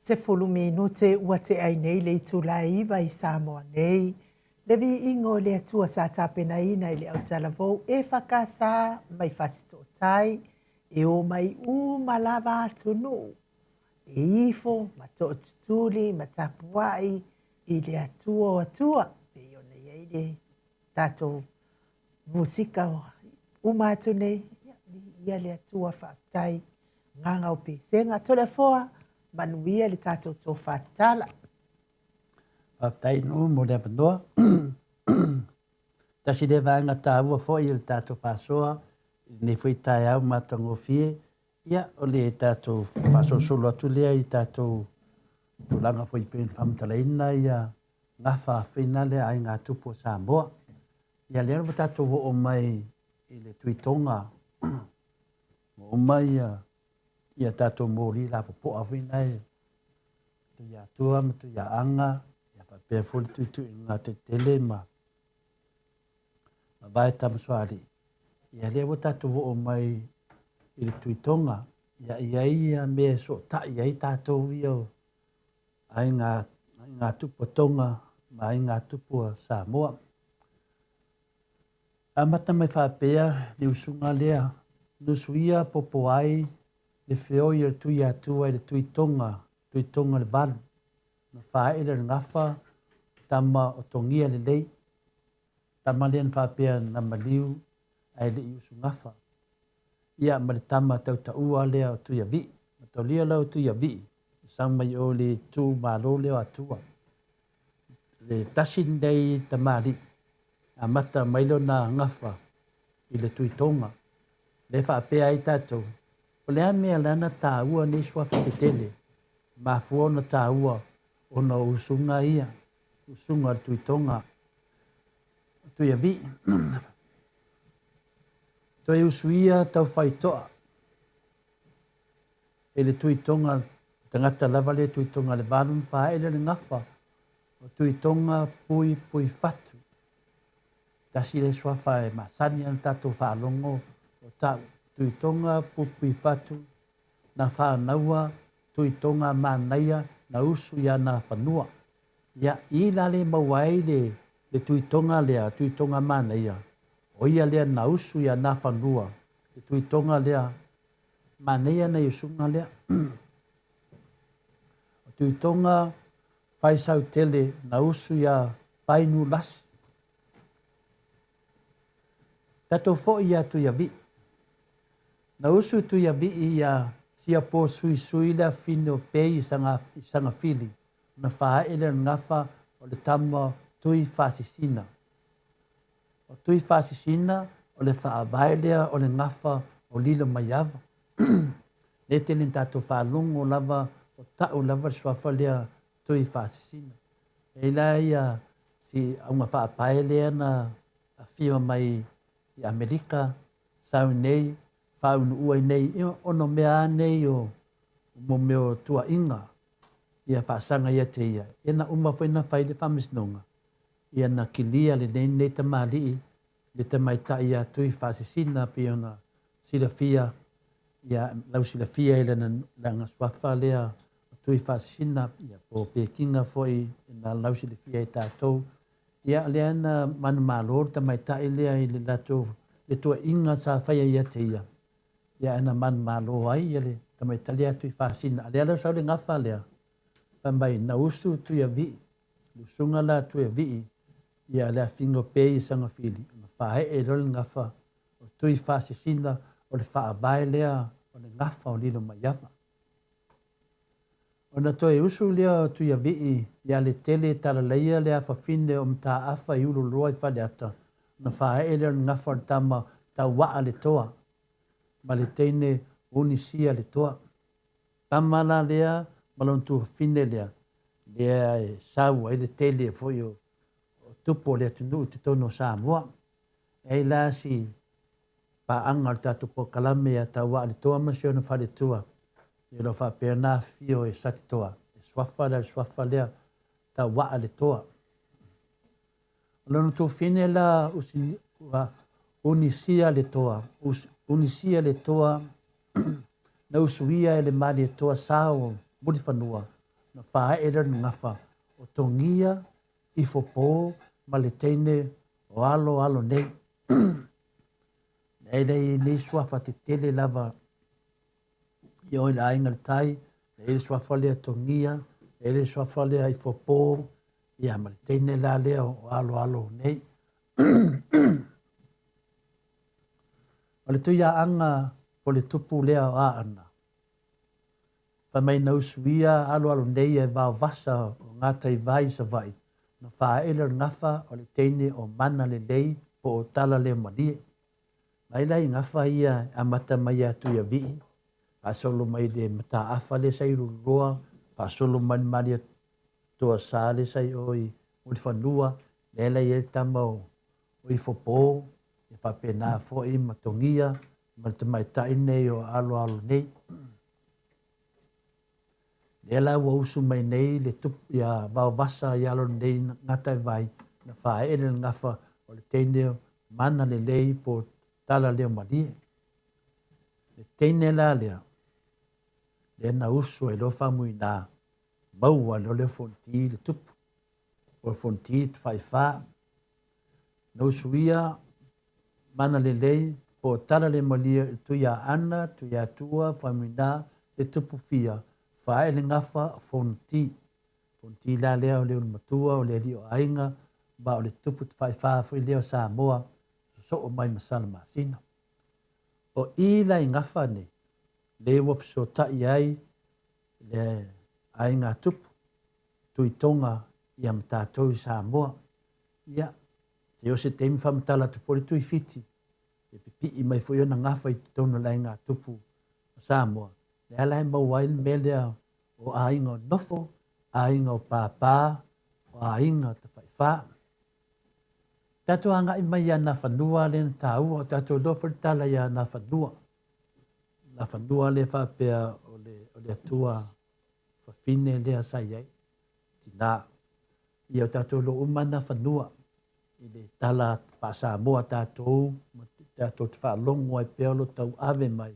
Se fulu minute ua te ai nei le tulai vai Samoa nei. Le vi ingo le atua sa tapena ina i le au talavou e whakasa mai fasito tai e o mai u malava atunu. E ifo, ma to tutuli, ma tapuai i le atua o atua. Pe o nei ei le tato musika o umatu nei. Ia le atua whaftai nganga o pe. Senga tole foa. Manuia le tātou tō whātala. Whaftai no mo le whanua. Tasi le vāenga tāua fo i le tātou whāsoa. Ne whai tai au mātango fie. Ia o le tātou whāsoa solo atu lea i tātou tūlanga whai pēn whamtalaina ia ngā whawhina lea ai ngā tupo Samoa. Ia lea mo tātou o mai i le tuitonga. O mai ia tātou mōri la popo awhina e. Tu ia tua, tu ia anga, ia papea foli tuitu i ngā te tele ma. Ma vai tamaswari. Ia lea wo tātou o mai i le tuitonga. Ia me so ta ia i tātou ia ai ngā tupo tonga, ma ai ngā tupo Samoa. Amata mai whapea ni usunga lea. Nusuia popo ai le feo i le tui atua i le tuitonga le valu. Na whae le ngafa tama o tongia le lei. Tama lea na whapea na maliu ai le iusu ngafa. Ia ma le tama tau taua lea o tuia vi. Ma tau lia lau tuia vi. sang mai o le tu malo le atua. Le tasin dei tamari. A mata mailo na ngafa i le tuitonga. Le whaapea i tātou. O le amea lana tā ua ne sua whaketele. Ma fuona tā ua o na usunga ia. Usunga tuitonga. Tui a vi. Toi usuia tau whaitoa. E le tuitonga, tangata lava le tuitonga le balun whaele le ngafa. O tuitonga pui pui fatu. Tasi le sua whae masani an tatou whaalongo. O tau tuitonga pui pui fatu. Na whanaua tuitonga manaia na usu ia na whanua. Ia ila le mawai le tuitonga lea, tuitonga manaia. O ia lea na usu ia na whanua. Le tuitonga lea manaia na usunga lea. O tuitonga whaisau tele na usu ia painu lasi. Tato fo ia tu ia vi. Na usu tu ia vi ia sia po sui sui la fino pei sanga fili. Na wha ele ngafa o le tama tui whasisina. O tui whasisina o le wha abaelea o le ngafa o lilo maiava. Le tele tato whalungo lava o tau lava swafa lea tui whasisina. E la ia si aunga wha abaelea na a whio mai i Amerika, sau nei, whaunu ua nei, ono mea nei o mo meo tua inga. Ia whaasanga ia te ia. Ia na uma whaina whaile whamisnonga. Ia na kilia le nei tamali le tamaita ia tui whaasisina pia na silafia. Ia lau silafia ia langa swafa lea tui whaasisina. Ia po pekinga foi na lau silafia i tātou. Ia lea na manu malor tamaita lea i le lato le tua inga sa whaia ia te ia. Ia na manu malor ai ia le tamaita lea tui whaasisina. Lea lau sau le ngafa lea. Pambai na usu tu ia vi. Lusunga la tu ia vi. Ia lea fingo pei sanga fili. Na whae e rol ngafa. O tui whaasisina o le wha abae lea o le ngafa o lilo maiawa. O na toi usu lea tu ia vi. Ia le tele tala leia lea whawhine o mta afa i ulu roa i whale ata. Na whae e lea ngafa o tama tau waa le toa. Ma le teine unisia le toa. Tamala lea malon tu fine lea sau ai le tele foi o tupo le tunu te tono Samoa e la si pa anga ta tupo kalame ya tawa le toa masio na fale tua e lo fa perna fio e sati toa e swafa le tawa le toa lon tu fine la unisia le toa unisia le toa na usuia ele mali toa sao muli whanua, na whae era ngafa, o tongia, i fopo, ma le teine, o alo nei. Nei swafa te tele lava, i oi la inga tai, nei swafa lea tongia, nei swafa lea i fopo, ia ma le teine la lea o alo nei. O le tuia anga, po le tupu lea o aana. Whamai nau suia alo nei e wā vasa o ngātai vai sa vai. Na whaele ngafa o le teine o mana le lei po o tala le malie. Mai lai ngafa ia a mata mai atu ia vii. Pasolo mai le mata afa le sai ruroa. Pasolo mai maria toa sa le sai oi o le whanua. Lela i e tama o i fopo. E whapena fo i matongia. Ma te mai taine o alo nei. Ela wa usu mai nei le tupu ya ba vasa ya lo nei ngata vai na fa ele ngafa o le teine mana le lei po tala le mali le teine la le na usu e lo fa muina mau lo le fonti le tupu o fonti fai fa no suia mana le lei po tala le mali tu ya ana tu ya tua fa muina le tupu fia fae le ngafa fonti la lea o le matua o le li o ainga ba o le tupu fai fa foi leo Samoa so o mai masala masina o i la ngafa ne le wo so ta iai le ai ngā tupu, tui tonga ia mtātou Samoa. Ia, te o se teimi whamatala te whore tui fiti, e pipi i mai fwoi ona ngawha i te tonu lai ngā tupu o Samoa. Le ala e mawai me lea o ainga o nofo, ainga o pāpā, o ainga o te whaiwha. Tātou anga i mai ia nā whanua le na tāua, o tātou lofritala ia nā whanua. Nā whanua le whapea o le atua whawhine lea sai ai. Tina, ia o tātou lo umana whanua. I le tala whaasamoa tātou, tātou te whaalongo ai peolo tau ave mai.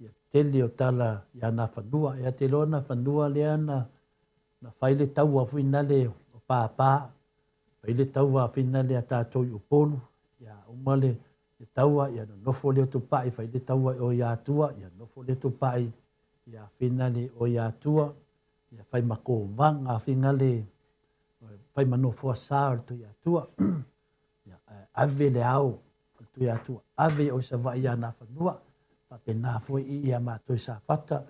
Ia tele o tala ia nā whanua, ia te lo na whanua lea na whaile taua whinale o pāpā. Whaile taua whinale a tātou i upolu, ia umale le taua, ia no nofo leo tupai, whaile taua o ia atua, ia nofo leo tupai, ia whinale o ia atua, ia whai mako wanga whingale, whai manofo sār tu ia atua. Ave le au tu ia tu ave o sa vai ana fanua pa pena foi ia ma tu sa fata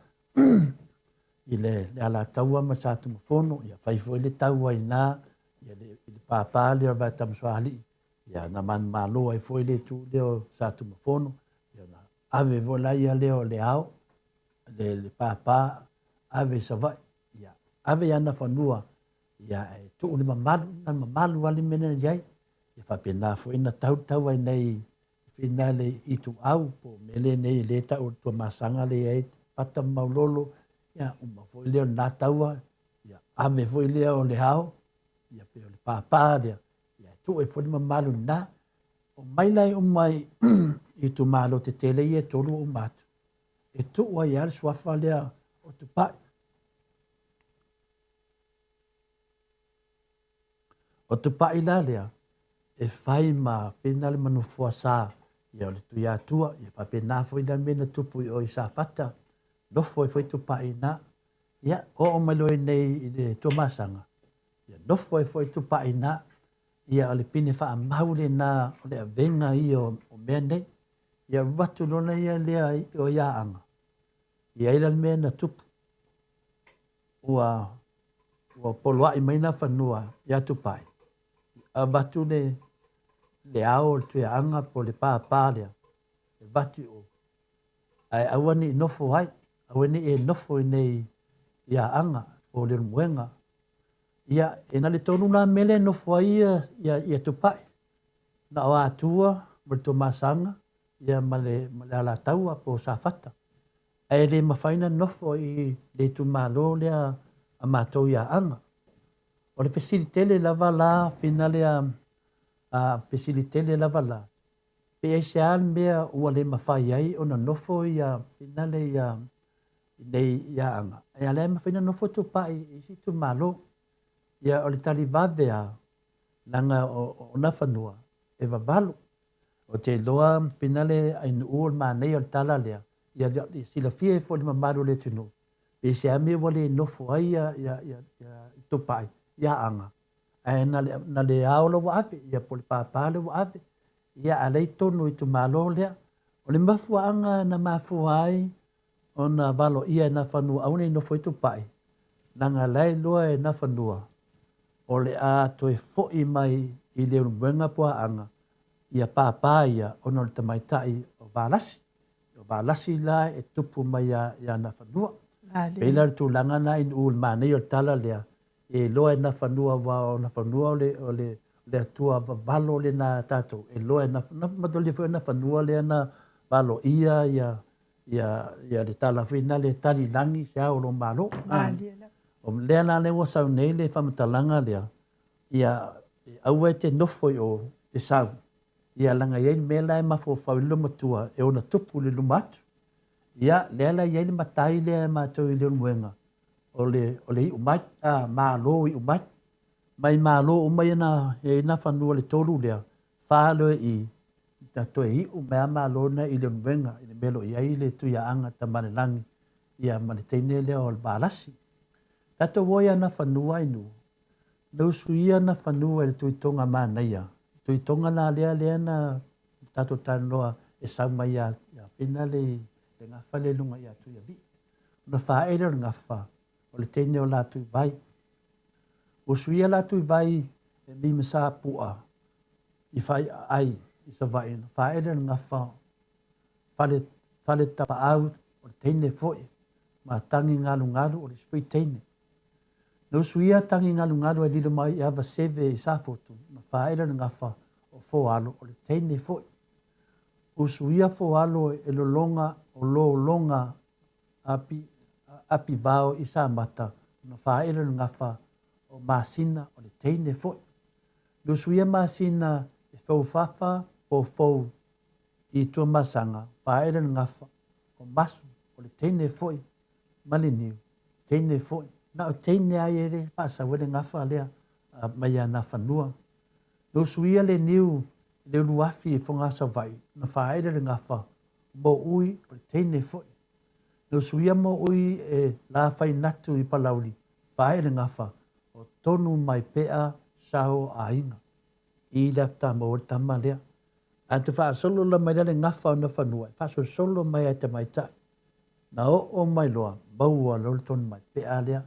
ile le ala taua ma sa tu fono ia fai foi le taua ina ia le papa le va tam swali ia na man malo ai foi le tu le sa tu fono ia na ave vola ia le au le papa ave sa vai ia ave ana fanua ia tu le mamalu ali mena ia ia whapena fo ina tau ai nei whina le i tu au po mele nei le tau tua masanga le ei pata maulolo ia uma fo leo nā taua ia ame fo leo o le hao ia pe o le pāpā lea ia tu e fo ni mamalu nā o mailai o mai i tu malo te tele i e tolu o matu e tu wa ia le swafa lea o tu pai o tu pai la lea e fai ma pena le manufua sa ia le tu ia tua ia fa pena foi la mena tupu o isa fata no foi tu pa ina ia o malo nei le tu masanga ia no foi tu pa ina ia le pine fa maule na le venga io o mene ia vatu lona ia le o ia anga ia ila mena tupu ua polwa i maina fanua ia tu pai a batu le ao tu anga po le pāpā lea e batu o ai awani nofo ai awani e nofo nei ia anga o le muenga ia ena le tonu na mele nofo ai ia tupai na o atua mo to masanga ia male ala taua po safata ai le mafaina nofo i le tu malo lea a matou ia anga o le facilitele lava la finale a facilitele lava la pe ai se al mea ua le mawhai ai o na nofo ia finale ia nei ia anga. Ia le mawhaina nofo tu pai i si tu malo ia o le tali vavea langa o na whanua e vavalu. O te loa finale ai nuul ma nei o le tala lea ia sila fie fo le mamaru le tunu. Pe se ame wale nofo ai ia tu pai ia anga. Ai na le aolo wa ave ia pole pāpāle wa ave ia alei tonu i tu malo lea o le mafua anga na mafua ai o na valo ia na whanua au nei nofo i tu pai nanga lai loa e na whanua o le a toi fo'i mai i leo mwenga pua anga ia pāpā ia o na le tamaitai o valasi la e tupu mai ia na whanua peila le tūlanga na in ul manei o tala lea e loa na whanua o na whanua o le atua valo le na tātou. E loa na madole fwe na whanua le na valo ia le tala whina le tali langi sia o lo malo. O lea na le wasau nei le whamatalanga lea. Ia aua te nofo o te sau. Ia langa iei mela e mafo whau lumatua e ona tupu le lumatu. Ia lea la iei le matai lea mātou i le muenga. O le i umai, mālo i umai. Mai mālo umai na whanua le tolu lea. Whālo i ta toe i umai mālo na i le mwenga, i le melo i ai le tuia anga ta mane langi. Ia mane teine lea o le bālasi. Tato woia na whanua inu. Nausu ia na whanua le tuitonga mānaia. Tuitonga na lea na tato tanoa e sauma ia whina le ngawha le lunga ia tuia vi. Na whaere o ngawha. o le teine o lātou vai. O suia lātou vai e mi masa pua i whai ai i sa vai na whaere ngā whao. Whale tapa au o le teine foi ma tangi ngalu o le spui teine. No suia tangi ngalu e lilo mai i awa seve i sa fotu na whaere ngā whao o fōalo o le teine foi. O suia fōalo e lolonga o longa api vao i sa mata na whaere ngā whao o masina o le teine foi. No suia masina e whauwhawha po fau i tua masanga whaere ngā whao o masu o le teine foi. Maliniu, teine foi. Na o teine ai ere pasa wele ngā whao lea mai a na whanua. No suia le niu le luafi e whonga sa vai na whaere ngā whao mo ui o le teine foi. No suia mo ui e la whai natu i palauri whaere ngā whao o tonu mai pea sao a inga. I lefta mo o tama lea. A te wha solo la mai le ngawha na whanua. Wha solo mai ai te mai tai. Na o mai loa, baua lolo tonu mai pea lea.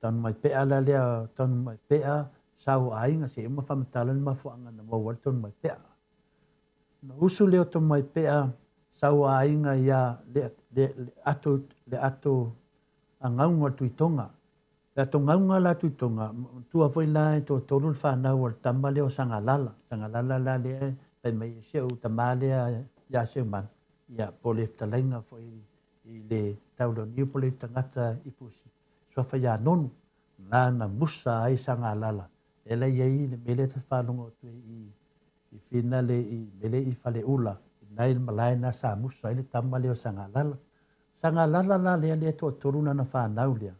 Tonu mai pea lea, tonu mai pea sao a inga. Se ima whamatala ni mafuanga na baua tonu mai pea. Na usu leo tonu mai pea sao a inga ia le ato a ngaunga tuitonga. La tongaunga la tuitonga, tua foi la to tolu whanau o tama leo sangalala. Sangalala la lea, pai mai se o tama lea ya se man. Ia pole ftalenga foi i le taulo niu pole tangata i pusi. Sofa ya nonu, la na musa ai sangalala. Ela iei le mele te whanongo tu i whina le i mele i whale ula. Nai malai na sa musa i le tama leo sangalala. Sangalala la lea to toruna na whanau lea.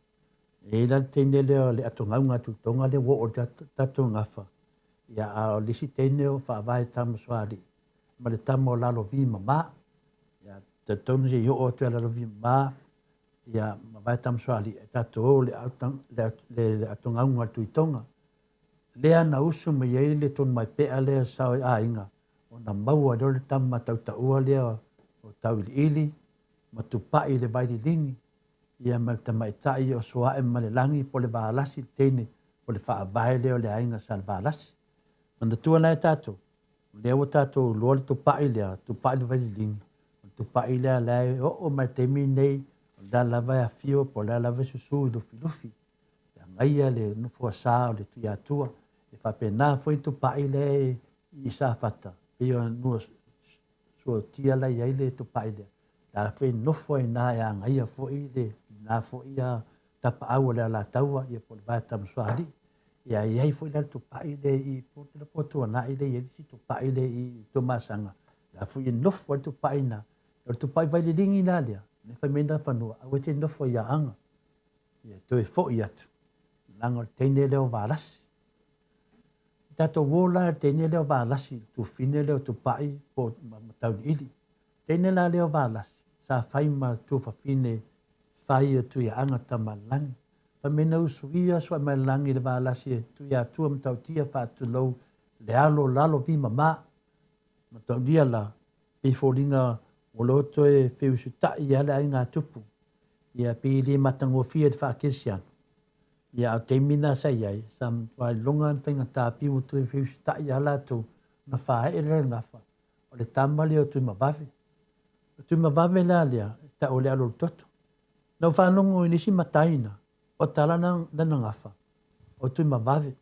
E la teine leo le atongaunga tutonga le wo o tatu ngafa. Ia a o lisi teine o whaavai tamu swari. Ma le tamu o lalo vi mama. Ia te tonu se yo o te lalo vi mama. Ia ma vai tamu swari. E tatu o le atongaunga tuitonga. Lea na usu me iei le tonu mai pea lea sao a inga. O na maua leo le tamu ma tau taua lea o tau ili. Ma tupai le vai li lingi. Ia ma te maitai o soa e ma le langi po le vaalasi teine po le whaavae leo le ainga sa le vaalasi. Mana tua lai tātou, leo o tātou loa le tupai lea, tupai le vali lingi. Tupai lea lai o mai temi nei, la lava a fio po la lava susu i lufi lufi. Ia ngaia le nufua saa o le tui atua, e whapena foi tupai le i sa fata. Pio nua sua tia lai ai le tupai lea. La fai nofo i nā ea ngaia fo i le, nā fo i a tapa au le la taua i a pole vai tamaswari. Ia iei fo i le tupai le i potela potua na i le i si tupai le i tomasanga. La fo i nofo i tupai na. O tupai vai le lingi nā lea. Ne fai mena whanua. Awe te nofo i a anga. Ia to e fo i atu. Nanga teine leo vālasi. Tato wola teine leo vālasi. Tu fine leo tupai po matauni ili. Teine la leo vālasi. Sa fai ma tu fafine fai tu ia anga tamalangi. Pa mena usuia so mai langi le vālasi tu ia tu am tau tia fa tu lo le alo lalo vi mama. Ma tau dia la pe folinga o loto e feusu ta ia le inga tupu. Ia pe le matango fia de fa kesian. Ia te mina sa iai sam vai longa tenga ta pi o tu e feusu ta ia la tu na fa e le ngafa. O le tamale o tu mavave. Tu mavave la lea ta o le alo toto. Na whanongo inisi mataina o tala na ngafa. O tu mavave.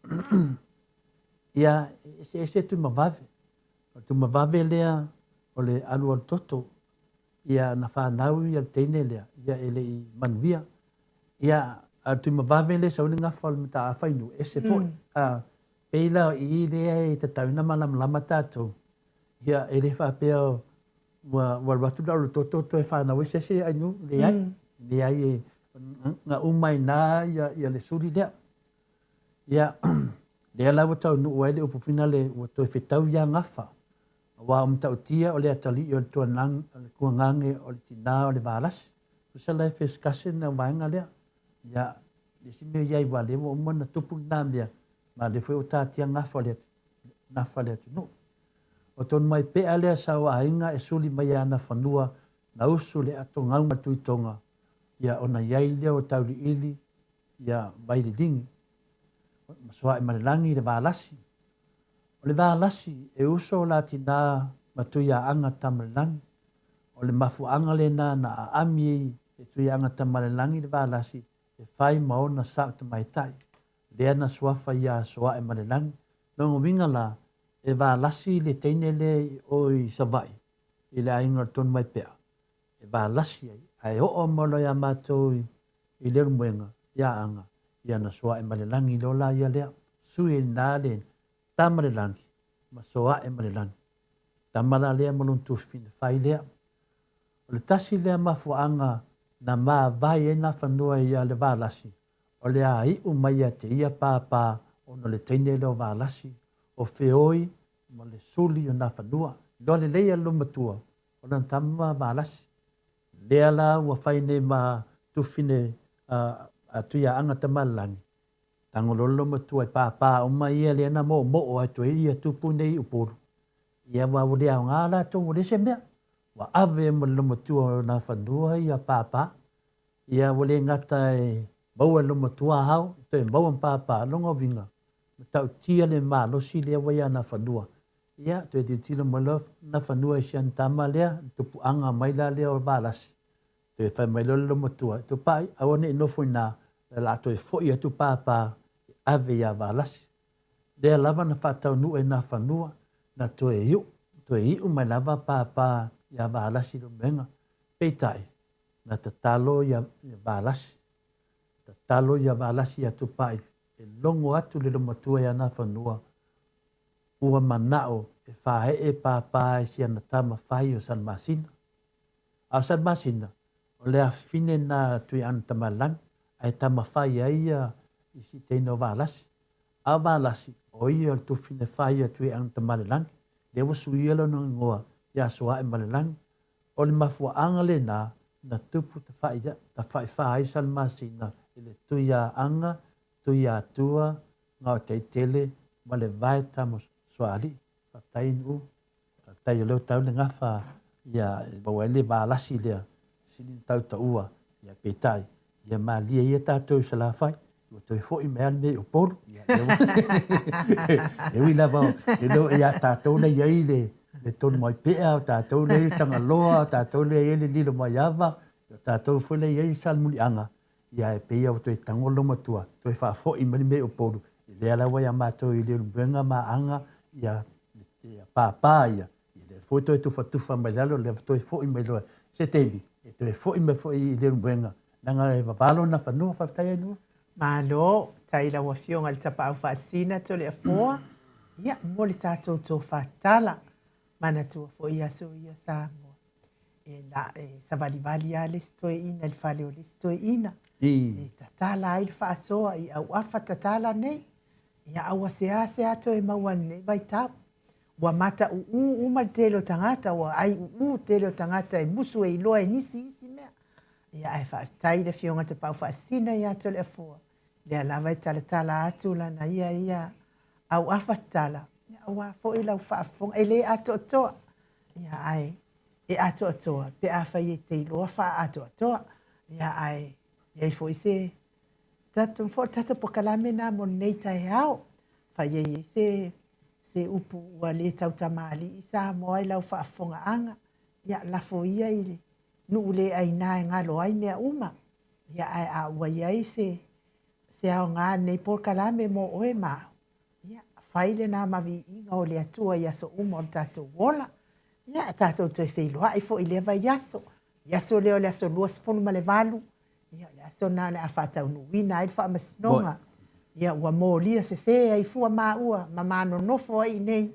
Ia ese tu mavave. O tu mavave lea o le alo toto. Ia na whanau ia teine lea. Ia ele i manuia. Ia tu mavave lea sa uli ngafa o le mata a whainu. Ese fo. Peila i lea e tatawina malam lama tātou. Ia ele whapea o wa watu da toto to e fana we se ai nu le ai nga umai na ya le suri le ya le la wata nu wa le upufina le to fetau ya ngafa wa umta tia o le atali o to nang ku ngange o le tina o le balas so la discussion na wanga le ya le sime ya wa le mo na tupu na le ma le foi o ta tia ngafa le na fa le no o ton mai pe ale sa wa inga e suli mai ana fanua na usu le atonga tuitonga ia ona yai le o tauli ili ia mai le lingi. Masoa e malelangi le vālasi. O le vālasi e uso la tina matui a anga tamalelangi. O le mafuanga le na a ami e tui anga tamalelangi le vālasi e whai maona sa te maitai. Lea na suafa ia soa e malelangi. Nongo winga la e vālasi le teine le o i savai. I le ainga ton mai pea. E vālasi ai o molo ia mātou i le rumuenga ia anga. Ia na soa e malelangi lola ia lea. Sui e nāle tā malelangi. Ma soa e malelangi. Tā mala lea maluntu fina whai lea. O le tasi lea mafuanga na mā vai e na whanua ia le vālasi. O le a i umai te ia pāpā o no le teine leo vālasi. O whioi mo le suli o na whanua. Lo le leia lumatua o na tama vālasi. Lea la ua whaine ma tufine a tuia anga tamalangi. Tango lolo matua i pāpā o mai ia lea na mo o atu e ia tupu nei uporu. Ia wa lea o ngāla tongo le se mea. Wa ave mo lo matua o na whanua ia pāpā. Ia wale ngata e maua lo matua hau. To e maua pāpā longa vinga. Tau tia le mā losi lea wa ia na whanua. Ia to e tilo mo na whanua i sian tama lea. Tupu anga maila lea o vālasi. To e whai mailo lo matua. To pai awane i nofo ina. La to e foi atu pāpā. Ave ia vālasi. Lea lava na whatau nu e na whanua. Na to e iu. To e iu mai lava pāpā. Ia vālasi lo menga. Peitai. Na tatalo ia vālasi. Tatalo ia vālasi atu pai. E longo atu le lo matua ia na whanua. Ua manao e whae e pāpā e sia na tama whai o San Masina. A San Masina. O lea fine na tui ana tamalang. Ai tama whai aia i si teino vālasi. A vālasi. O ia tu fine whai a tui ana tamalang. Lewa suielo no ngoa. Ia soa e malelangi. O le mafua anga le na tupu ta whai whai San Masina. Ile tuia anga, tuia atua, ngau teitele, ma le vai tamos soali. Whaktai nu, whaktai o leo tau le ngawha, ia bawele vālasi lea, sini tau ta ua, ia peitai, ia malia ia tātou sa la whai, ua toi fo i mea me o polu. E ui lava, e leo ia tātou na iai le tonu mai pea, tātou le tanga loa, tātou le ele lilo mai ava, tātou fo le iai salmuli anga. Ia e peia o toi tangolo matua, toi whafo i mani me o poru. I lea lawa ia mātou i leo mwenga ma anga, ia pāpā ia. I lea fo toi tufa mai lalo, lea toi fo i mai loa. Se teimi, e toi fo i mai fo i leo mwenga. Nanga e wawalo na whanua whaftai anua. Malo, tai la wafionga le tapa au whaasina to le afoa. Ia, mo le tātou tō whatala. Mana tua fo ia so ia sa mo. E la, sa vali a le stoe ina, le whale o le stoe ina. E tatala ai le whaasoa i au afa tatala nei. Ia au ase ato e maua nei vai tau. Wa mata uma telo tangata, wa ai telo tangata e musu e iloa e nisi mea. Ia ai whaatai le fionga te pau whaasina i ato le afoa. Lea lava i tala atu lana ia au afa tala. Ia au afo i lau whaafonga. E le ato toa. Ia ai. E ato atoa. Pe awha i te iloa wha ato atoa. Ia ai. Ia i fo i se. Tato pokalame na mo nei tai hao. Wha i se upu ua le tau tamali. I sa moa i lau whaafonga anga. Ia lafo ia i le. Nuu le ai nā e ngalo ai mea uma. Ia ai a ua iai se au ngā nei pokalame mo oe mao. Ia whaile nā mavi inga o le atua i aso uma o tato wola. Ia tato toi wheiloa i fo i lewa i aso. I aso leo le aso lua sifonu ma le valu. Ia le aso nā le a whatau nuwina ai le wha masinonga. Ia ua mōlia se ai fua mā ua. Ma mano nofo ai nei.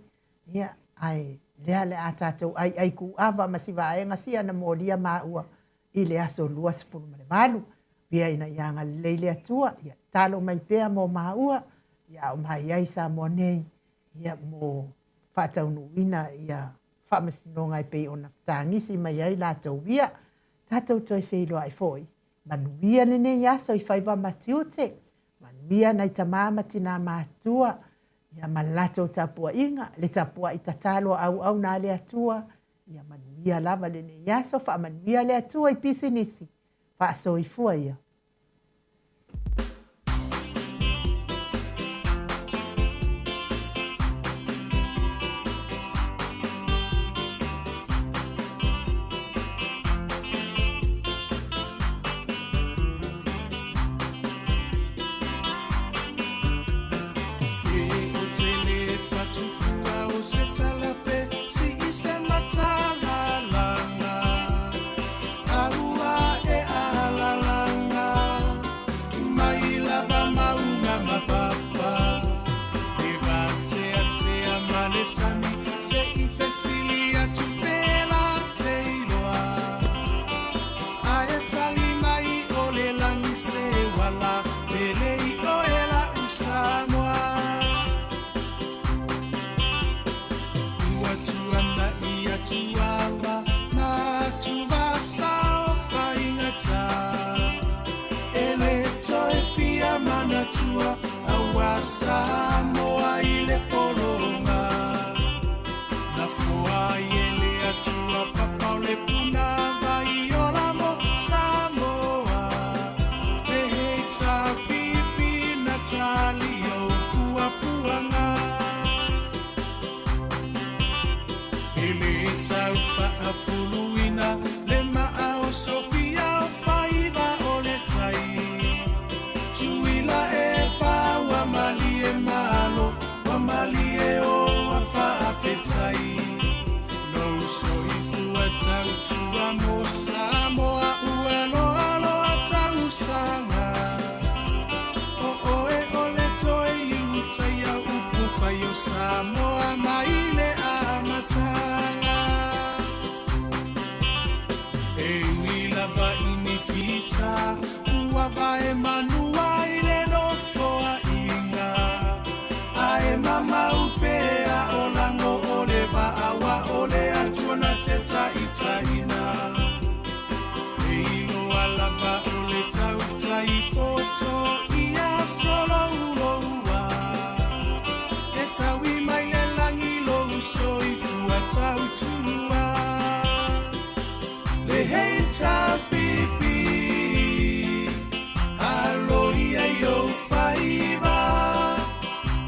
Ia ai lea le a tato ai ku ava masiva ai ngasia na mōlia mā ua. I le aso lua sifonu ma le valu. Pia ina ianga leile atua. Ia talo mai pea mō mā ua. Ia o mai ai sa mō nei. Ia mō whatau nuwina. Ia whamasinonga i pei ona tangisi mai ai la tau wia. Tatou toi wheiloa ai foi. Manuia nene i aso i whaiwa matiute. Manuia nei tamamati nā mātua. Ia malato tapua inga. Le tapua i tatalo au nā le atua. Ia manuia lava nene i aso. Wha manuia le atua i pisinisi. Wha aso i fua ia. lava e manua i le nofoa inga. Ae mama upea o lango o le vaawa o le atuana te taitaina. E iloa lava o le tautai poto ia solo uloua. E taui mai le langi lo usoi fua tautua. Le hei ta pipi alo ia yo faiva.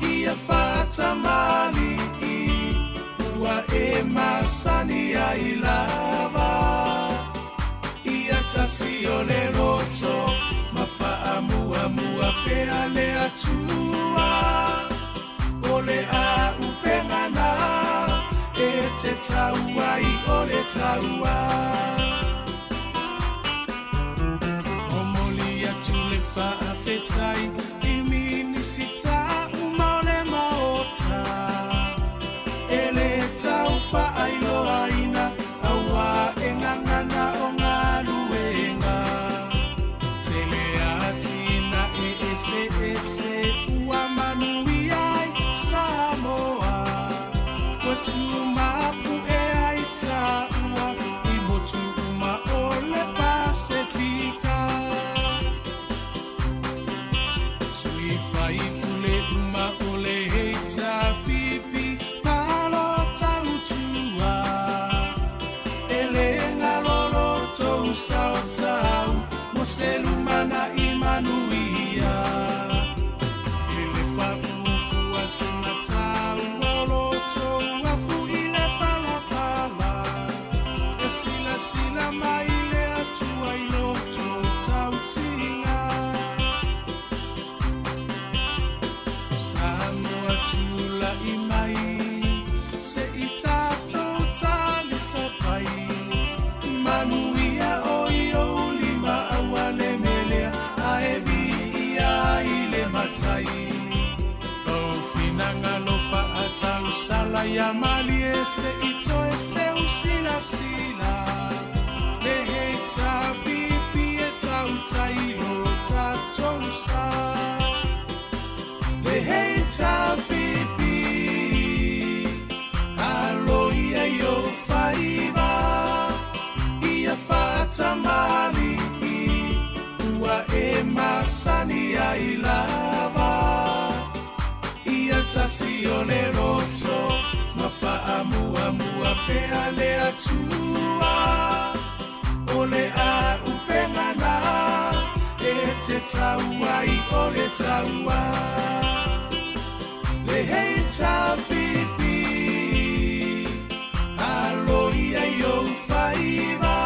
Ia fata mali ua e masani ai lava. Ia tasi o le roto mafaa mua mua pea le atua. O le a upengana e te taua i o le taua. O moli atu le faa fetai i minisita uma o le maota. E le tau faa ilo aina awa e ngangana o ngā luenga. Te le atina e ese ese ua manui ai Samoa. Kwa tu mapu e ai taua i motu uma o le Pasifika. Sui fai ule uma o le heita pipi palo tautua. Ele ngalolo tou sao tau mo se lumana i manuia. Ele paufu a se matau olo tou afu i le palapala. E sila sila mai le atua i loto tautinga. Samoa tula i mai se i tātou tali sa pai. Manuia o i o lima awa le melea a e vi ia i le matai. Lau finanga lo fa a tau sala ia mali e se i toe se usila sila. Le hei ta pipi e tau tairo tātou sa. Le hei ta pipi alo ia yo faiva. Ia fata mali ua e masani ai lava. Ia tasi o le roto mafaa mua mua pea le atua. O le a upengana e te taua i o le taua. Le hei ta pipi alo ia yo faiva.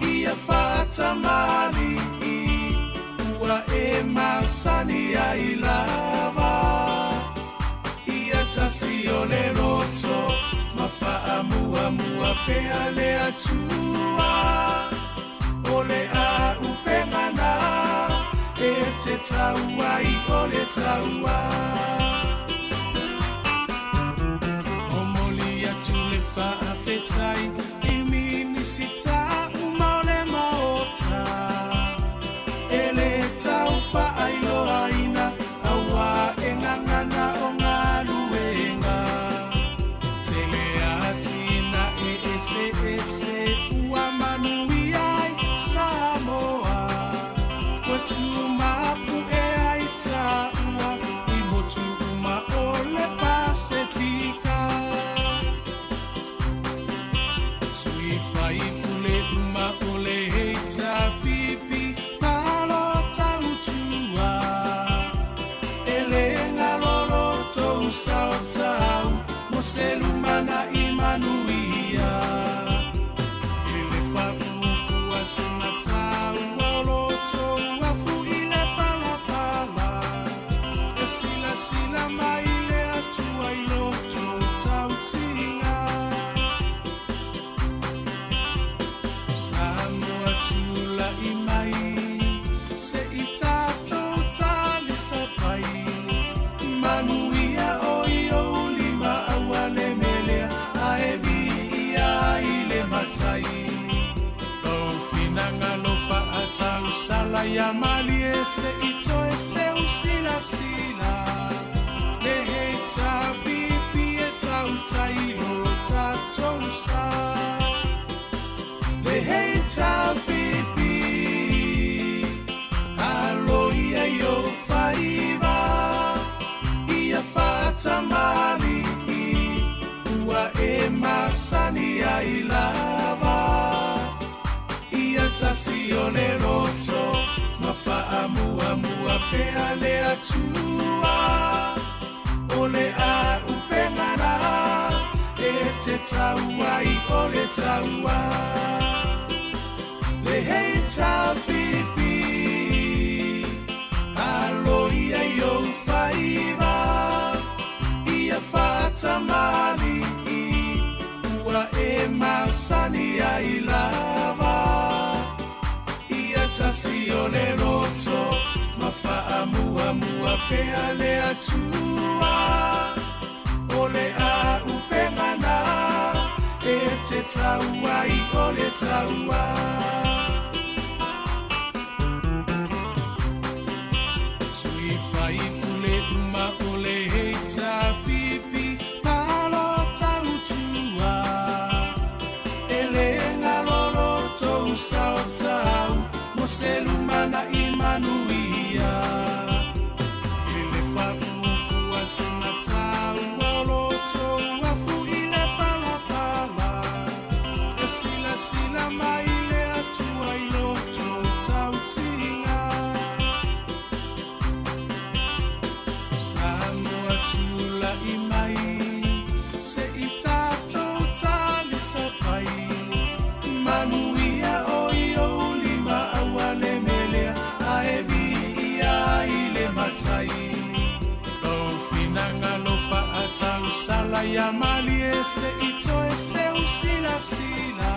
Ia fata mali ua e masani ai lava. Ia tasi o le roto mafaa mua mua pea le atua. O le a upengana e te taua i o le taua. O moli atu le faa fetai i minisita uma o le maota. E le tau faa ilo aina awa e ngangana o ngā luenga. Te le atina e ese ese ua manui ai Samoa. Kwa tu mapu e ai taua i motu uma o le Pasifika. Sui fai ule uma o le heita pipi palo tautua. Ele ngalolo tou sao tau mo se lumana i manuia. Ele paufu a se matau olo tou afu i le palapala. E sila sila mai le atua i loto tautinga. Samoa tula i mai se i tātou tali sa pai. Manuia o i o lima awa le melea a e vi ia i le matai. Lau finanga lo ya mali se ito se usila sila le heta pipi eta utailo tatosa le heta pipi alo ia yo faiva ia fata mali ua e masani ai lava ia tasi o le roto Mafa'amua pea le atua o le a upengana e te taua I o le taua le hei tapipi alo ia I o faiva ia fatamali ua e masani ai lava tasi o le roto Mafa'amua pea le atua o le a upengana e te taua I o le taua sui fai pule uma o le heita pipi malo tautua ele ngalolo tou sao tau Selumana imanuia ele papufu asenatau oloto afu ile palapala esila maile atua iloto tautinga sango atula imai se itato tali sapai manuia oio Sala ya mali se ito se usila sila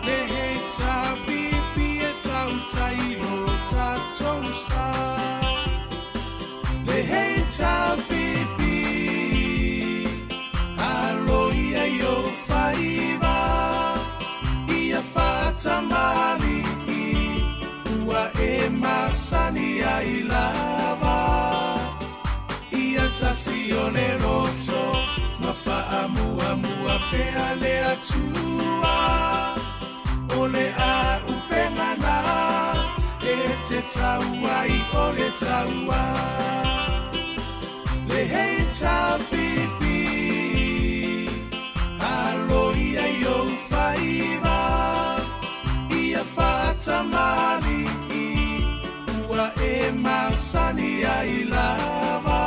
le heta pipi eta utailo tatosa le heta pipi alo ia yo faiva ia fata mali ua e masani ai lava tasi o le roto Mafa'amua pea le atua o le a upengana e te taua I o le taua le hei tapipi alo ia yo faiva ia fatamali ua e masani ai lava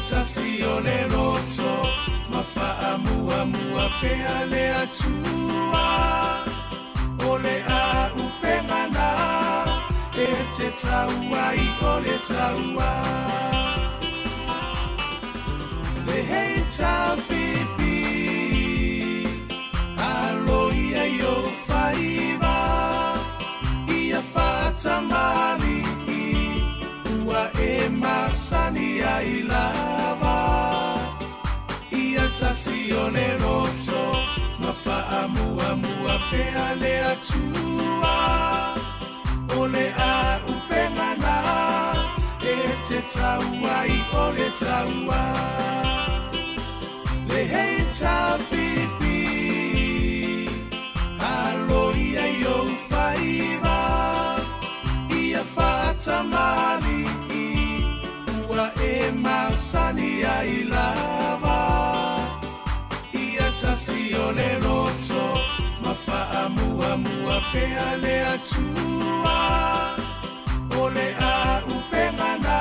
tasi o le roto Mafa'amua pea le atua o le a upengana e te taua I o le taua le hei tapipi alo ia yo faiva ia fatamali ua e masani ai lava ia tasi o le roto Mafa'amua pea le atua o le a upengana e te taua I o le taua le hei tapipi alo ia yo faiva ia fatamali e masani ai lava ia tasi o le roto Mafa'amua pea le atua o le a upengana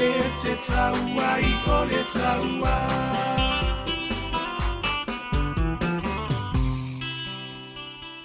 e te taua I o le taua